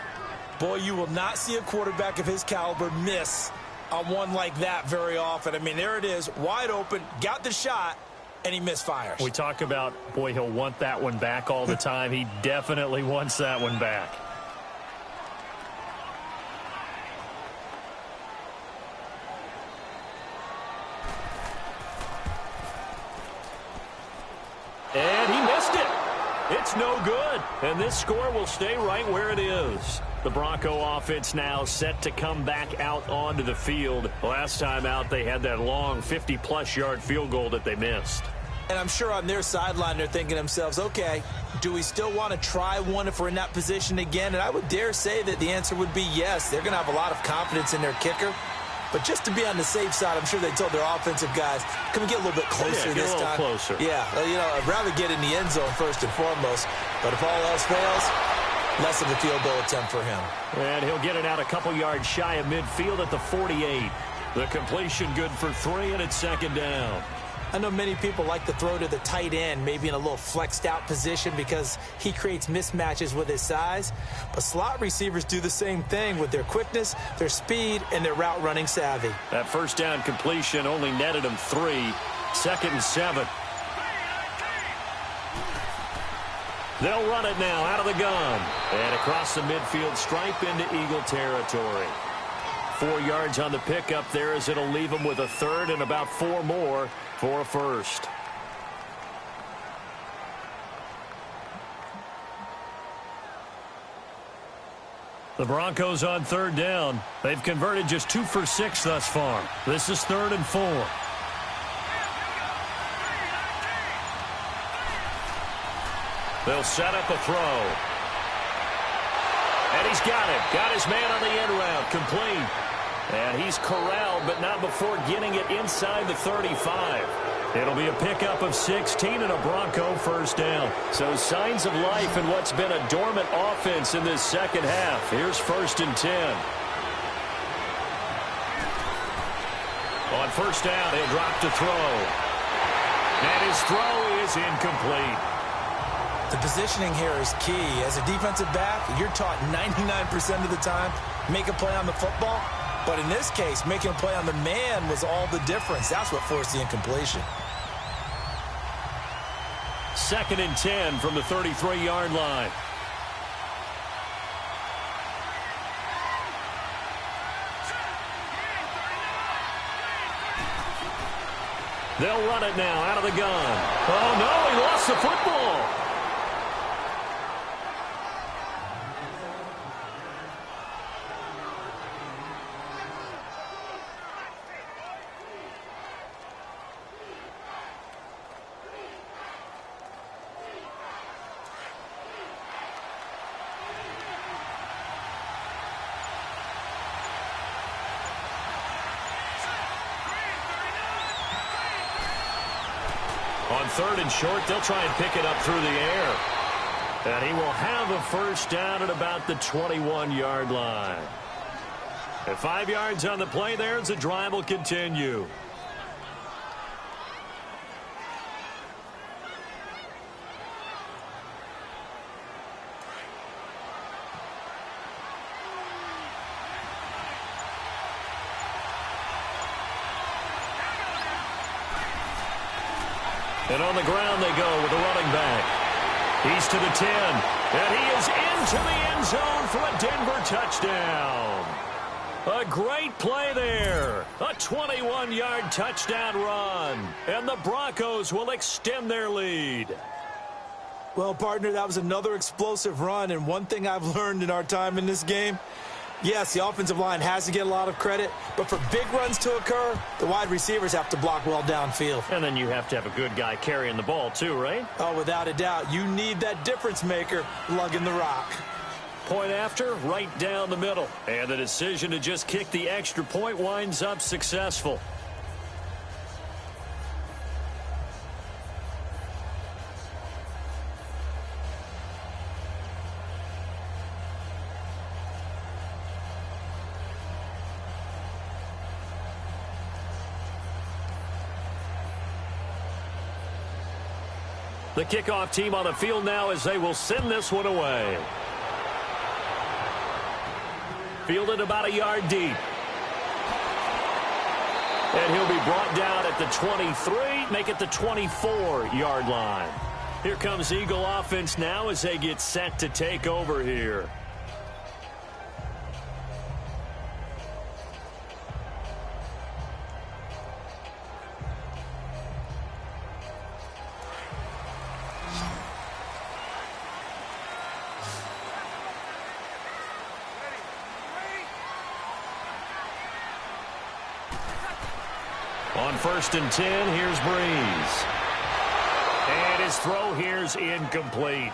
Boy, you will not see a quarterback of his caliber miss on one like that very often. I mean, there it is, wide open, got the shot, and he misfires. We talk about, boy, he'll want that one back all the time. He definitely wants that one back. And he missed it. It's no good. And this score will stay right where it is. The Bronco offense now set to come back out onto the field. Last time out, they had that long 50-plus yard field goal that they missed. And I'm sure on their sideline, they're thinking to themselves, okay, do we still want to try one if we're in that position again? And I would dare say that the answer would be yes. They're going to have a lot of confidence in their kicker. But just to be on the safe side, I'm sure they told their offensive guys, can we get a little bit closer this time? Closer. Yeah, you know, I'd rather get in the end zone first and foremost. But if all else fails, less of a field goal attempt for him. And he'll get it out a couple yards shy of midfield at the 48. The completion good for 3, and it's 2nd down. I know many people like to throw to the tight end, maybe in a little flexed out position because he creates mismatches with his size. But slot receivers do the same thing with their quickness, their speed, and their route running savvy. That 1st down completion only netted him 3. 2nd and 7. They'll run it now out of the gun. And across the midfield stripe into Eagle territory. 4 yards on the pickup there as it'll leave them with a 3rd and about 4 more for a 1st. The Broncos on 3rd down. They've converted just 2 for 6 thus far. This is 3rd and 4. They'll set up a throw. And he's got it. Got his man on the end route. Complete. And he's corralled, but not before getting it inside the 35. It'll be a pickup of 16 and a Bronco 1st down. So signs of life in what's been a dormant offense in this second half. Here's 1st and 10. On 1st down, he'll drop to throw. And his throw is incomplete. The positioning here is key. As a defensive back, you're taught 99% of the time, make a play on the football. But in this case, making a play on the man was all the difference. That's what forced the incompletion. 2nd and 10 from the 33-yard line. They'll run it now out of the gun. Oh, no, he lost the football. On 3rd and short, they'll try and pick it up through the air. And he will have a first down at about the 21-yard line. At 5 yards on the play there as the drive will continue. And on the ground they go with the running back. He's to the 10. And he is into the end zone for a Denver touchdown. A great play there. A 21-yard touchdown run. And the Broncos will extend their lead. Well, partner, that was another explosive run. And one thing I've learned in our time in this game, yes, the offensive line has to get a lot of credit, but for big runs to occur, the wide receivers have to block well downfield. And then you have to have a good guy carrying the ball too, right? Oh, without a doubt. You need that difference maker lugging the rock. Point after, right down the middle. And the decision to just kick the extra point winds up successful. The kickoff team on the field now as they will send this one away. Fielded about a yard deep. And he'll be brought down at the 23, make it the 24-yard line. Here comes Eagle offense now as they get set to take over here. On 1st and 10, here's Breeze. And his throw here's incomplete.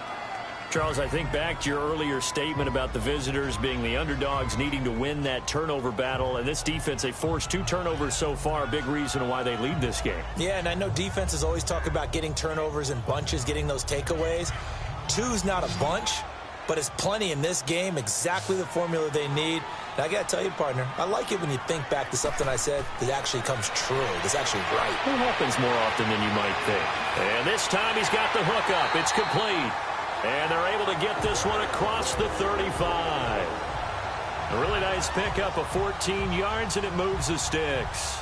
Charles, I think back to your earlier statement about the visitors being the underdogs needing to win that turnover battle. And this defense, they forced 2 turnovers so far, a big reason why they lead this game. Yeah, and I know defenses always talk about getting turnovers in bunches, getting those takeaways. 2's not a bunch, but it's plenty in this game, exactly the formula they need. And I got to tell you, partner, I like it when you think back to something I said that actually comes true, that's actually right. It happens more often than you might think. And this time he's got the hook up. It's complete. And they're able to get this one across the 35. A really nice pickup of 14 yards, and it moves the sticks.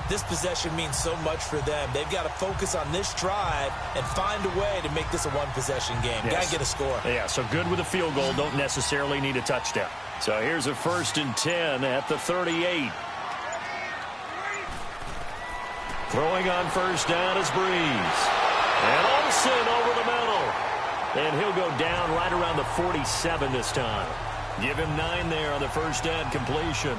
This possession means so much for them. They've got to focus on this drive and find a way to make this a one-possession game. Yes. Got to get a score. Yeah, so good with a field goal. Don't necessarily need a touchdown. So here's a 1st and 10 at the 38. Throwing on 1st down is Breeze. And Olsen over the middle. And he'll go down right around the 47 this time. Give him 9 there on the 1st down completion.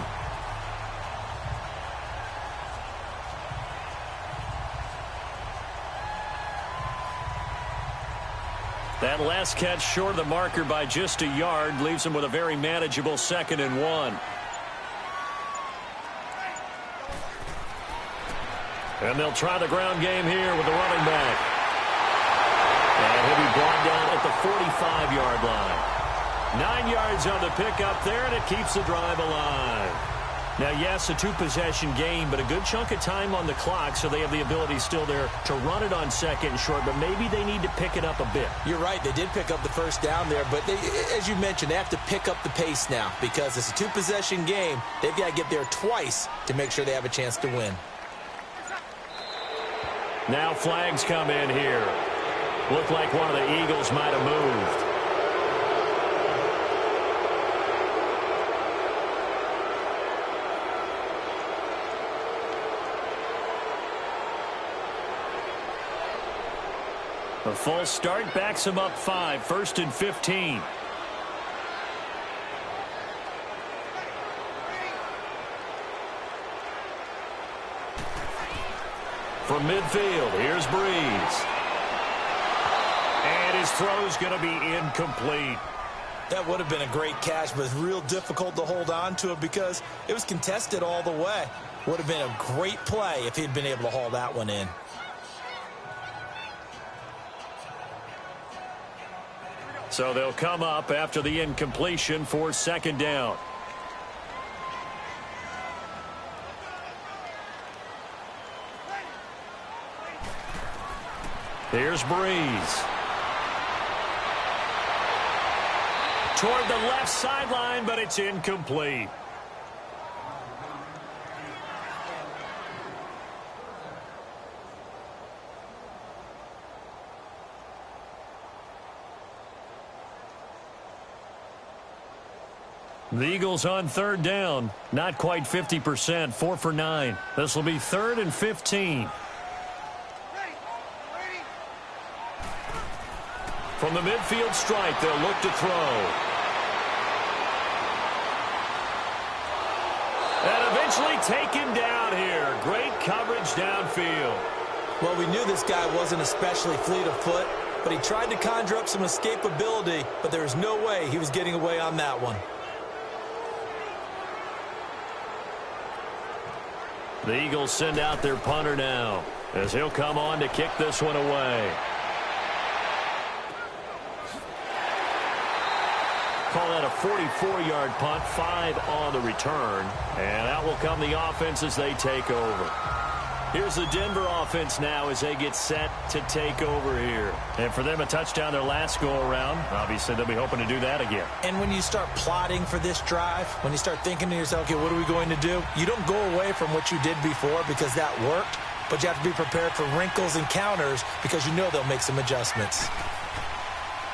That last catch short of the marker by just a yard leaves him with a very manageable 2nd and 1. And they'll try the ground game here with the running back. And he'll be brought down at the 45-yard line. 9 yards on the pickup there, and it keeps the drive alive. Now, yes, a 2-possession game, but a good chunk of time on the clock, so they have the ability still there to run it on 2nd and short, but maybe they need to pick it up a bit. You're right. They did pick up the 1st down there, but they, as you mentioned, they have to pick up the pace now because it's a 2-possession game. They've got to get there twice to make sure they have a chance to win. Now flags come in here. Looked like one of the Eagles might have moved. A false start backs him up 5, 1st and 15. From midfield, here's Breeze. And his throw's going to be incomplete. That would have been a great catch, but it's real difficult to hold on to it because it was contested all the way. Would have been a great play if he'd been able to haul that one in. So they'll come up after the incompletion for 2nd down. Here's Breeze. Toward the left sideline, but it's incomplete. The Eagles on 3rd down. Not quite 50%, 4 for 9. This will be 3rd and 15. From the midfield stripe, they'll look to throw. And eventually taken down here. Great coverage downfield. Well, we knew this guy wasn't especially fleet of foot, but he tried to conjure up some escapability, but there was no way he was getting away on that one. The Eagles send out their punter now as he'll come on to kick this one away. Call that a 44-yard punt, 5 on the return. And out will come the offense as they take over. Here's the Denver offense now as they get set to take over here. And for them, a touchdown their last go-around. Obviously, they'll be hoping to do that again. And when you start plotting for this drive, when you start thinking to yourself, okay, what are we going to do? You don't go away from what you did before because that worked, but you have to be prepared for wrinkles and counters because you know they'll make some adjustments.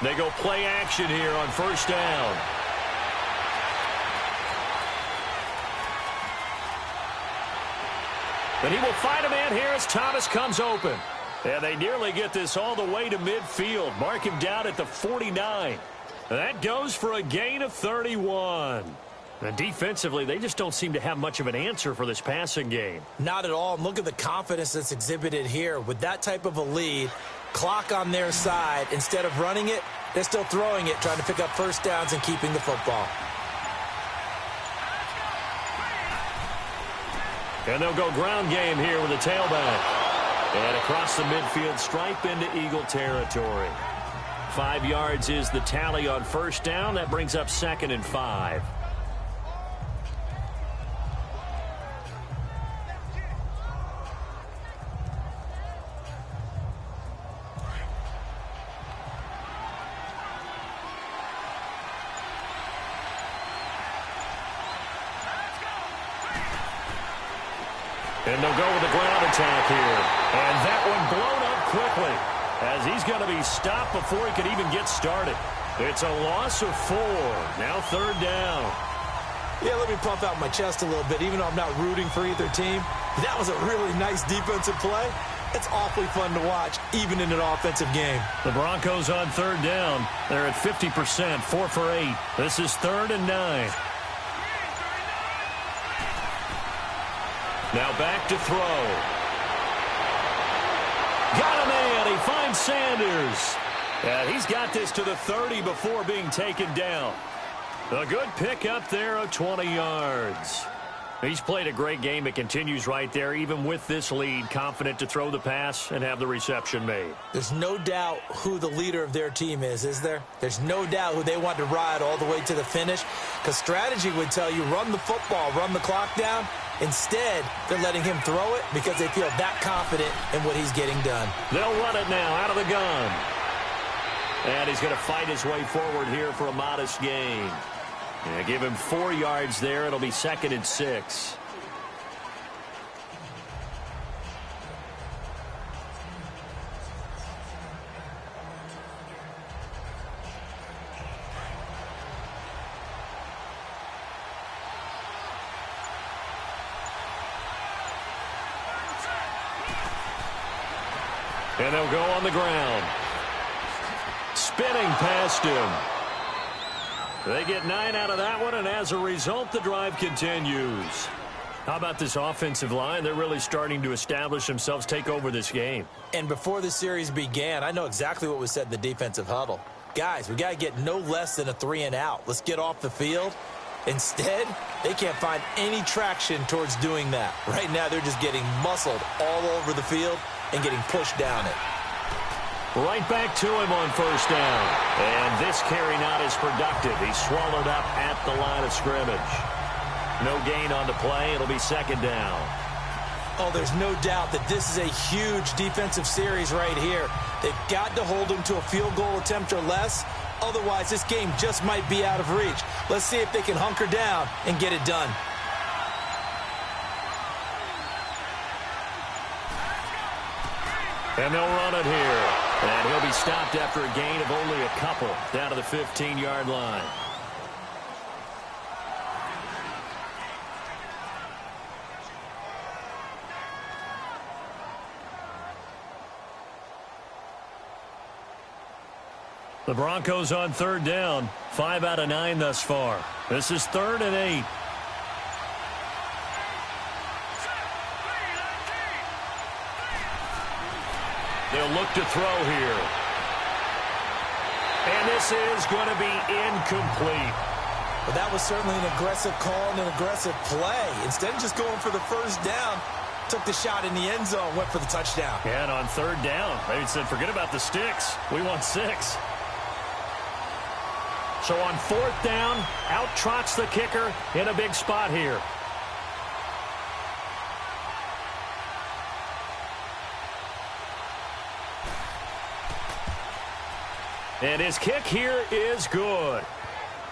They go play action here on 1st down. But he will find a man here as Thomas comes open. And they nearly get this all the way to midfield. Mark him down at the 49. That goes for a gain of 31. And defensively, they just don't seem to have much of an answer for this passing game. Not at all. And look at the confidence that's exhibited here. With that type of a lead, clock on their side, instead of running it, they're still throwing it, trying to pick up 1st downs and keeping the football. And they'll go ground game here with a tailback. And across the midfield stripe into Eagle territory. 5 yards is the tally on 1st down. That brings up 2nd and 5. And they'll go with the ground attack here. And that one blown up quickly as he's going to be stopped before he could even get started. It's a loss of 4. Now 3rd down. Yeah, let me pump out my chest a little bit, even though I'm not rooting for either team. That was a really nice defensive play. It's awfully fun to watch, even in an offensive game. The Broncos on 3rd down. They're at 50%, 4 for 8. This is 3rd and 9. Now back to throw. Got a man. He finds Sanders. And he's got this to the 30 before being taken down. A good pickup there of 20 yards. He's played a great game. It continues right there, even with this lead, confident to throw the pass and have the reception made. There's no doubt who the leader of their team is there? There's no doubt who they want to ride all the way to the finish, because strategy would tell you run the football, run the clock down. Instead, they're letting him throw it because they feel that confident in what he's getting done. They'll run it now out of the gun. And he's going to fight his way forward here for a modest gain. Yeah, give him 4 yards there. It'll be 2nd and 6. And they'll go on the ground. spinning past him. They get 9 out of that one, and as a result, the drive continues. How about this offensive line? They're really starting to establish themselves, take over this game. And before the series began, I know exactly what was said in the defensive huddle. Guys, we got to get no less than a 3-and-out. Let's get off the field. Instead, they can't find any traction towards doing that. Right now, they're just getting muscled all over the field and getting pushed down it. Right back to him on first down. And this carry not as productive. He's swallowed up at the line of scrimmage. No gain on the play. It'll be second down. Oh, there's no doubt that this is a huge defensive series right here. They've got to hold them to a field goal attempt or less. Otherwise, this game just might be out of reach. Let's see if they can hunker down and get it done. And they'll run it here. And he'll be stopped after a gain of only a couple down to the 15-yard line. The Broncos on third down. 5 out of 9 thus far. This is 3rd and 8. They'll look to throw here. And this is going to be incomplete. But that was certainly an aggressive call and an aggressive play. Instead of just going for the first down, took the shot in the end zone, went for the touchdown. Yeah, and on third down, they said, forget about the sticks. We want 6. So on 4th down, out trots the kicker in a big spot here. And his kick here is good.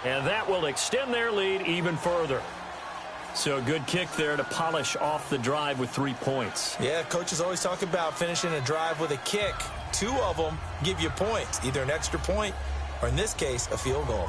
And that will extend their lead even further. So a good kick there to polish off the drive with 3 points. Yeah, coaches always talk about finishing a drive with a kick. 2 of them give you points, either an extra point or, in this case, a field goal.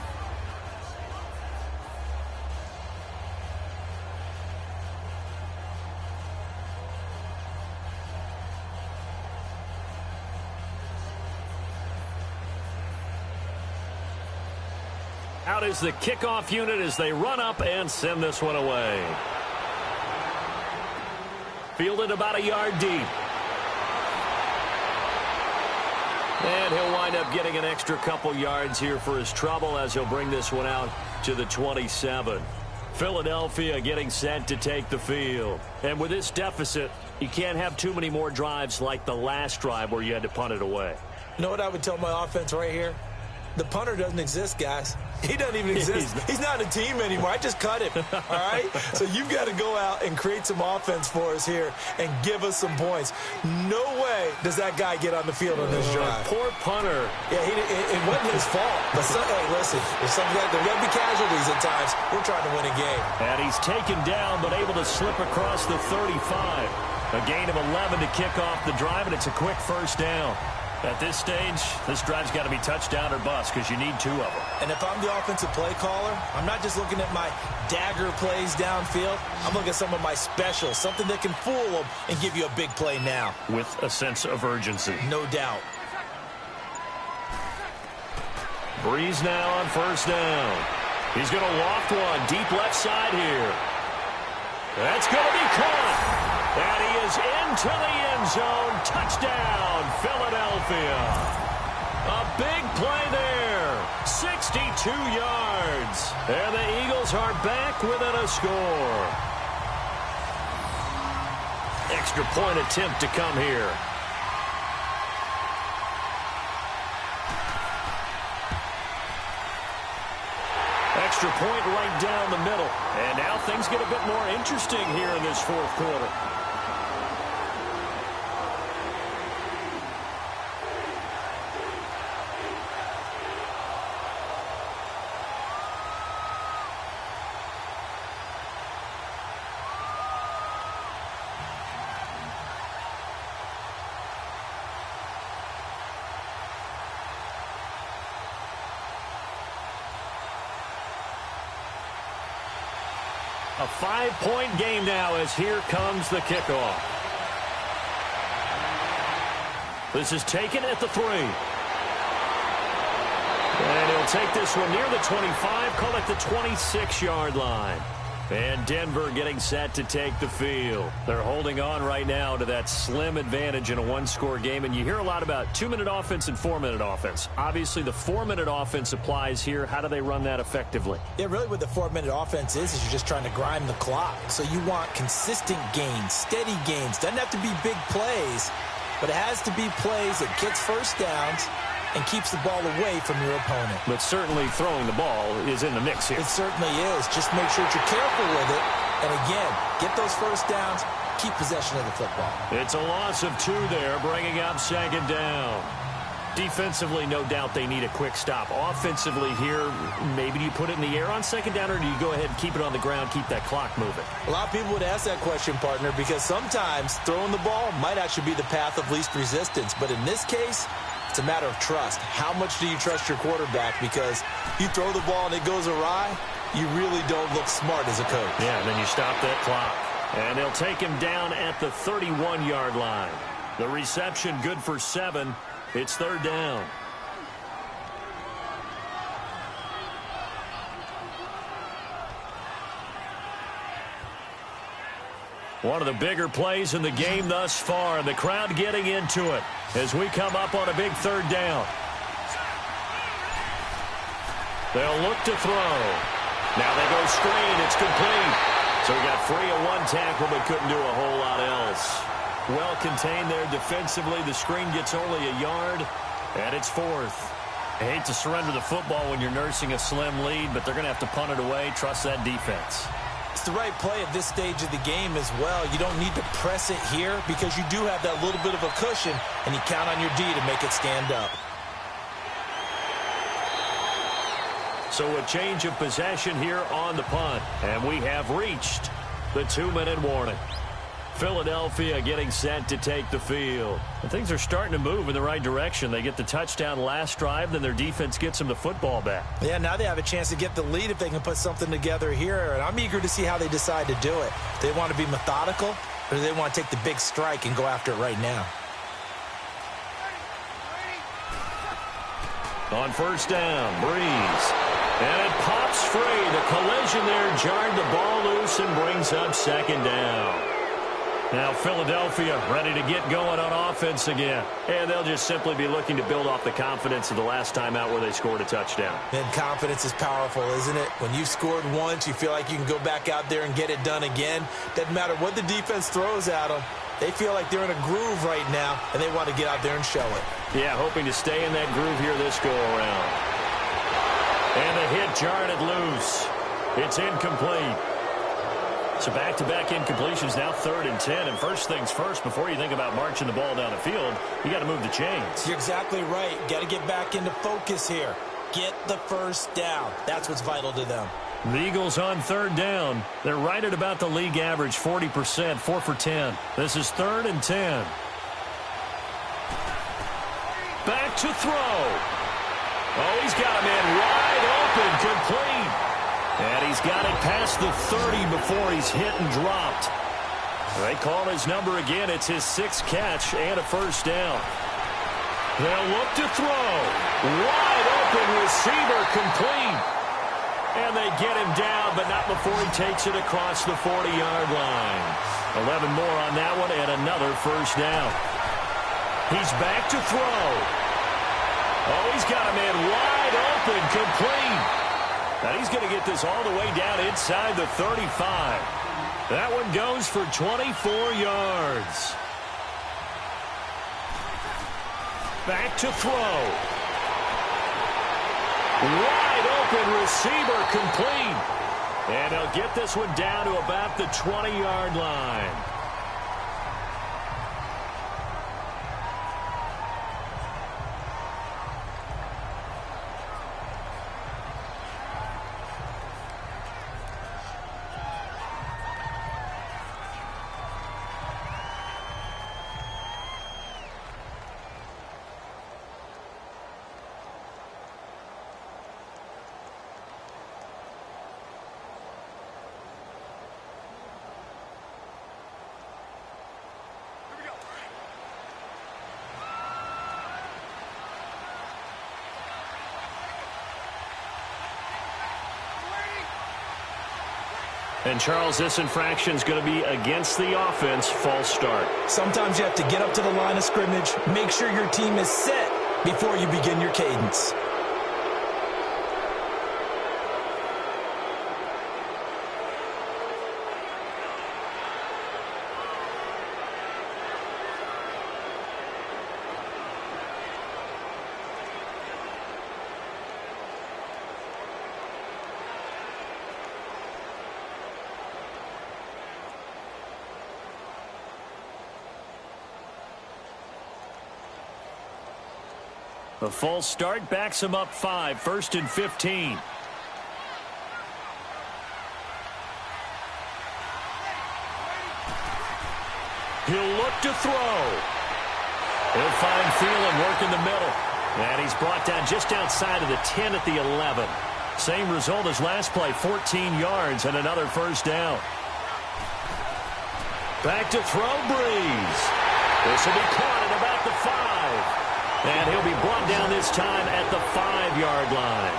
Out is the kickoff unit as they run up and send this one away. Fielded about a yard deep. And he'll wind up getting an extra couple yards here for his trouble as he'll bring this one out to the 27. Philadelphia getting set to take the field. And with this deficit, you can't have too many more drives like the last drive where you had to punt it away. You know what I would tell my offense right here? The punter doesn't exist, guys. He doesn't even exist. He's not a team anymore. I just cut him, all right? So you've got to go out and create some offense for us here and give us some points. No way does that guy get on the field on this drive. Poor punter. Yeah, it wasn't his fault. But, hey, listen, there's something like there will be casualties at times. We're trying to win a game. And he's taken down but able to slip across the 35. A gain of 11 to kick off the drive, and it's a quick first down. At this stage, this drive's got to be touchdown or bust because you need 2 of them. And if I'm the offensive play caller, I'm not just looking at my dagger plays downfield. I'm looking at some of my specials, something that can fool them and give you a big play now. With a sense of urgency. No doubt. Breeze now on first down. He's going to loft one deep left side here. That's going to be caught. And he is into the end zone. Touchdown, Philadelphia. A big play there. 62 yards. And the Eagles are back within a score. Extra point attempt to come here. Extra point right down the middle. And now things get a bit more interesting here in this 4th quarter. A 5-point game now as here comes the kickoff. This is taken at the 3. And he'll take this one near the 25, call it the 26-yard line. And Denver getting set to take the field. They're holding on right now to that slim advantage in a one-score game. And you hear a lot about 2-minute offense and 4-minute offense. Obviously, the 4-minute offense applies here. How do they run that effectively? Yeah, really what the 4-minute offense is you're just trying to grind the clock. So you want consistent gains, steady gains. Doesn't have to be big plays, but it has to be plays that gets first downs and keeps the ball away from your opponent. But certainly throwing the ball is in the mix here. It certainly is. Just make sure that you're careful with it. And again, get those first downs, keep possession of the football. It's a loss of 2 there, bringing up second down. Defensively, no doubt they need a quick stop. Offensively here, maybe do you put it in the air on second down, or do you go ahead and keep it on the ground, keep that clock moving? A lot of people would ask that question, partner, because sometimes throwing the ball might actually be the path of least resistance. But in this case, it's a matter of trust. How much do you trust your quarterback? Because you throw the ball and it goes awry, you really don't look smart as a coach. Yeah, and then you stop that clock. And they'll take him down at the 31-yard line. The reception good for 7. It's third down. One of the bigger plays in the game thus far, and the crowd getting into it as we come up on a big third down. They'll look to throw. Now they go screen. It's complete. So he got free of one tackle but couldn't do a whole lot else. Well contained there defensively. The screen gets only a yard, and it's fourth. I hate to surrender the football when you're nursing a slim lead, but they're going to have to punt it away. Trust that defense. It's the right play at this stage of the game as well. You don't need to press it here because you do have that little bit of a cushion, and you count on your D to make it stand up. So a change of possession here on the punt, and we have reached the 2-minute warning. Philadelphia getting set to take the field. And things are starting to move in the right direction. They get the touchdown last drive, then their defense gets them the football back. Yeah, now they have a chance to get the lead if they can put something together here, and I'm eager to see how they decide to do it. Do they want to be methodical, or do they want to take the big strike and go after it right now? On first down, Breeze. And it pops free. The collision there jarred the ball loose and brings up second down. Now Philadelphia ready to get going on offense again. And they'll just simply be looking to build off the confidence of the last time out where they scored a touchdown. And confidence is powerful, isn't it? When you've scored once, you feel like you can go back out there and get it done again. Doesn't matter what the defense throws at them. They feel like they're in a groove right now, and they want to get out there and show it. Yeah, hoping to stay in that groove here this go-around. And the hit jarred it loose. It's incomplete. So back-to-back incompletions, now 3rd and 10. And first things first, before you think about marching the ball down the field, you got to move the chains. You're exactly right. Got to get back into focus here. Get the first down. That's what's vital to them. The Eagles on 3rd down. They're right at about the league average, 40%, 4 for 10. This is 3rd and 10. Back to throw. Oh, he's got a man wide open, complete. And he's got it past the 30 before he's hit and dropped. They call his number again. It's his 6th catch and a first down. They'll look to throw. Wide open receiver, complete. And they get him down, but not before he takes it across the 40-yard line. 11 more on that one and another first down. He's back to throw. Oh, he's got a man wide open, complete. And he's going to get this all the way down inside the 35. That one goes for 24 yards. Back to throw. Wide open receiver, complete. And they'll get this one down to about the 20-yard line. And, Charles, this infraction is going to be against the offense, false start. Sometimes you have to get up to the line of scrimmage, make sure your team is set before you begin your cadence. The false start backs him up 5, 1st and 15. He'll look to throw. He'll find Thielen work in the middle. And he's brought down just outside of the 10 at the 11. Same result as last play, 14 yards and another first down. Back to throw, Breeze. This will be caught at about the 5. And he'll be brought down this time at the 5-yard line.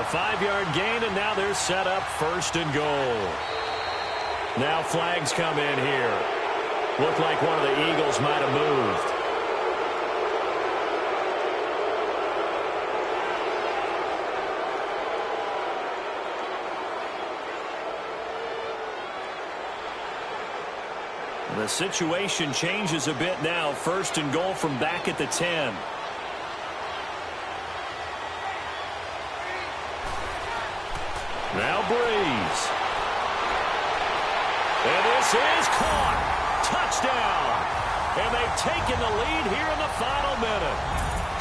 A 5-yard gain, and now they're set up 1st and goal. Now flags come in here. Looked like one of the Eagles might have moved. The situation changes a bit now. 1st and goal from back at the 10. Now Breeze. And this is caught. Touchdown. And they've taken the lead here in the final minute.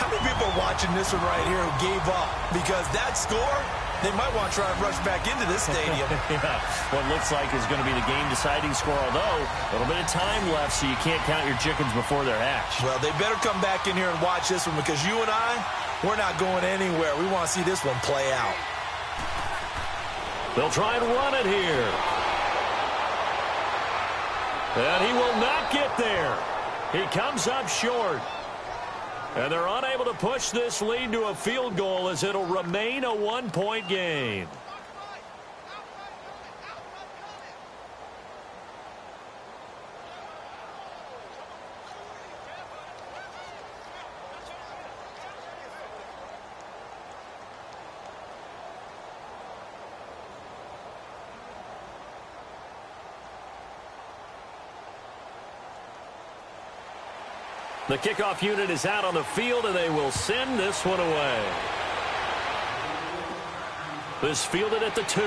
How many people are watching this one right here who gave up? Because that score, they might want to try and rush back into this stadium. Yeah, what looks like is going to be the game-deciding score, although a little bit of time left, so you can't count your chickens before they're hatched. Well, they better come back in here and watch this one, because you and I, we're not going anywhere. We want to see this one play out. They'll try and run it here. And he will not get there. He comes up short. And they're unable to push this lead to a field goal as it'll remain a 1-point game. The kickoff unit is out on the field, and they will send this one away. This fielded at the 2.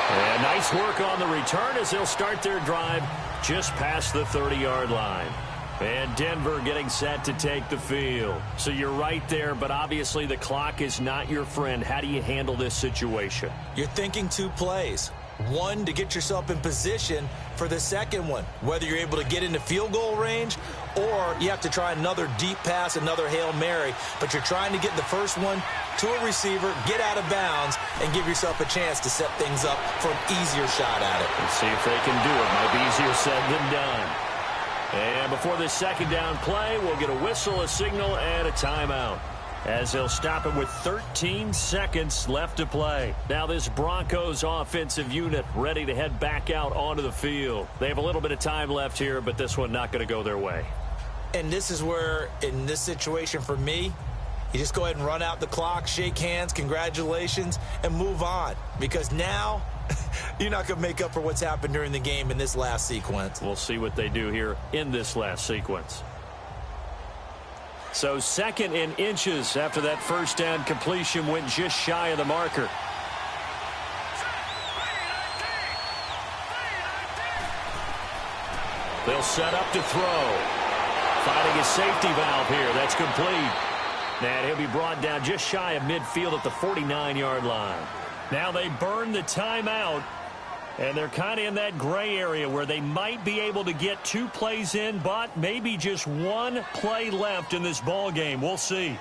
And nice work on the return as they'll start their drive just past the 30-yard line. And Denver getting set to take the field. So you're right there, but obviously the clock is not your friend. How do you handle this situation? You're thinking 2 plays. One, to get yourself in position for the second one, whether you're able to get into field goal range or you have to try another deep pass, another Hail Mary, but you're trying to get the first one to a receiver, get out of bounds, and give yourself a chance to set things up for an easier shot at it. Let's see if they can do it. Might be easier said than done. And before this second down play, we'll get a whistle, a signal, and a timeout, as they'll stop it with 13 seconds left to play. Now this Broncos offensive unit ready to head back out onto the field. They have a little bit of time left here, but this one not going to go their way. And this is where, in this situation for me, you just go ahead and run out the clock, shake hands, congratulations, and move on. Because now you're not going to make up for what's happened during the game in this last sequence. We'll see what they do here in this last sequence. So 2nd and inches after that first down completion went just shy of the marker. They'll set up to throw. Finding a safety valve here. That's complete. And he'll be brought down just shy of midfield at the 49-yard line. Now they burn the timeout. And they're kind of in that gray area where they might be able to get 2 plays in, but maybe just 1 play left in this ball game. We'll see.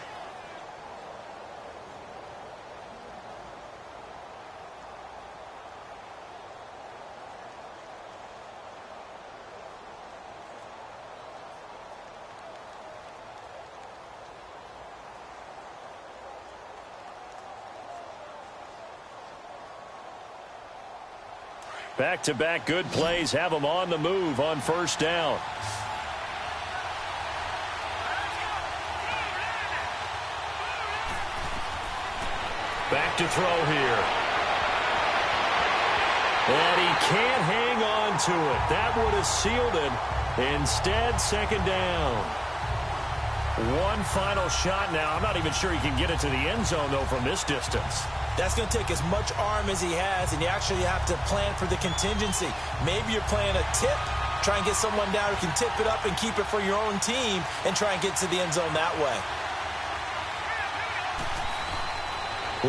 Back-to-back good plays have them on the move on first down. Back to throw here. And he can't hang on to it. That would have sealed it. Instead, second down. One final shot now. I'm not even sure he can get it to the end zone, though, from this distance. That's going to take as much arm as he has, and you actually have to plan for the contingency. Maybe you're playing a tip, try and get someone down who can tip it up and keep it for your own team and try and get to the end zone that way.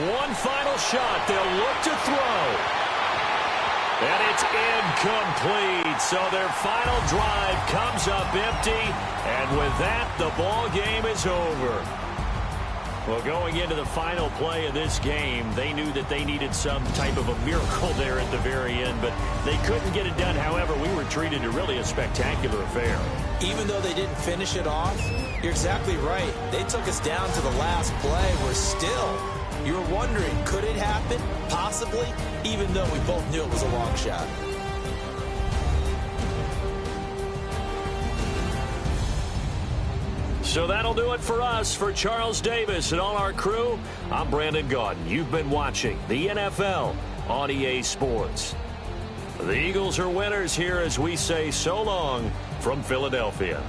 One final shot. They'll look to throw. And it's incomplete. So their final drive comes up empty. And with that, the ball game is over. Well, going into the final play of this game, they knew that they needed some type of a miracle there at the very end, but they couldn't get it done. However, we were treated to really a spectacular affair. Even though they didn't finish it off, you're exactly right. They took us down to the last play. We're still, you're wondering, could it happen? Possibly, even though we both knew it was a long shot. So that'll do it for us. For Charles Davis and all our crew, I'm Brandon Gaudin. You've been watching the NFL on EA Sports. The Eagles are winners here as we say so long from Philadelphia.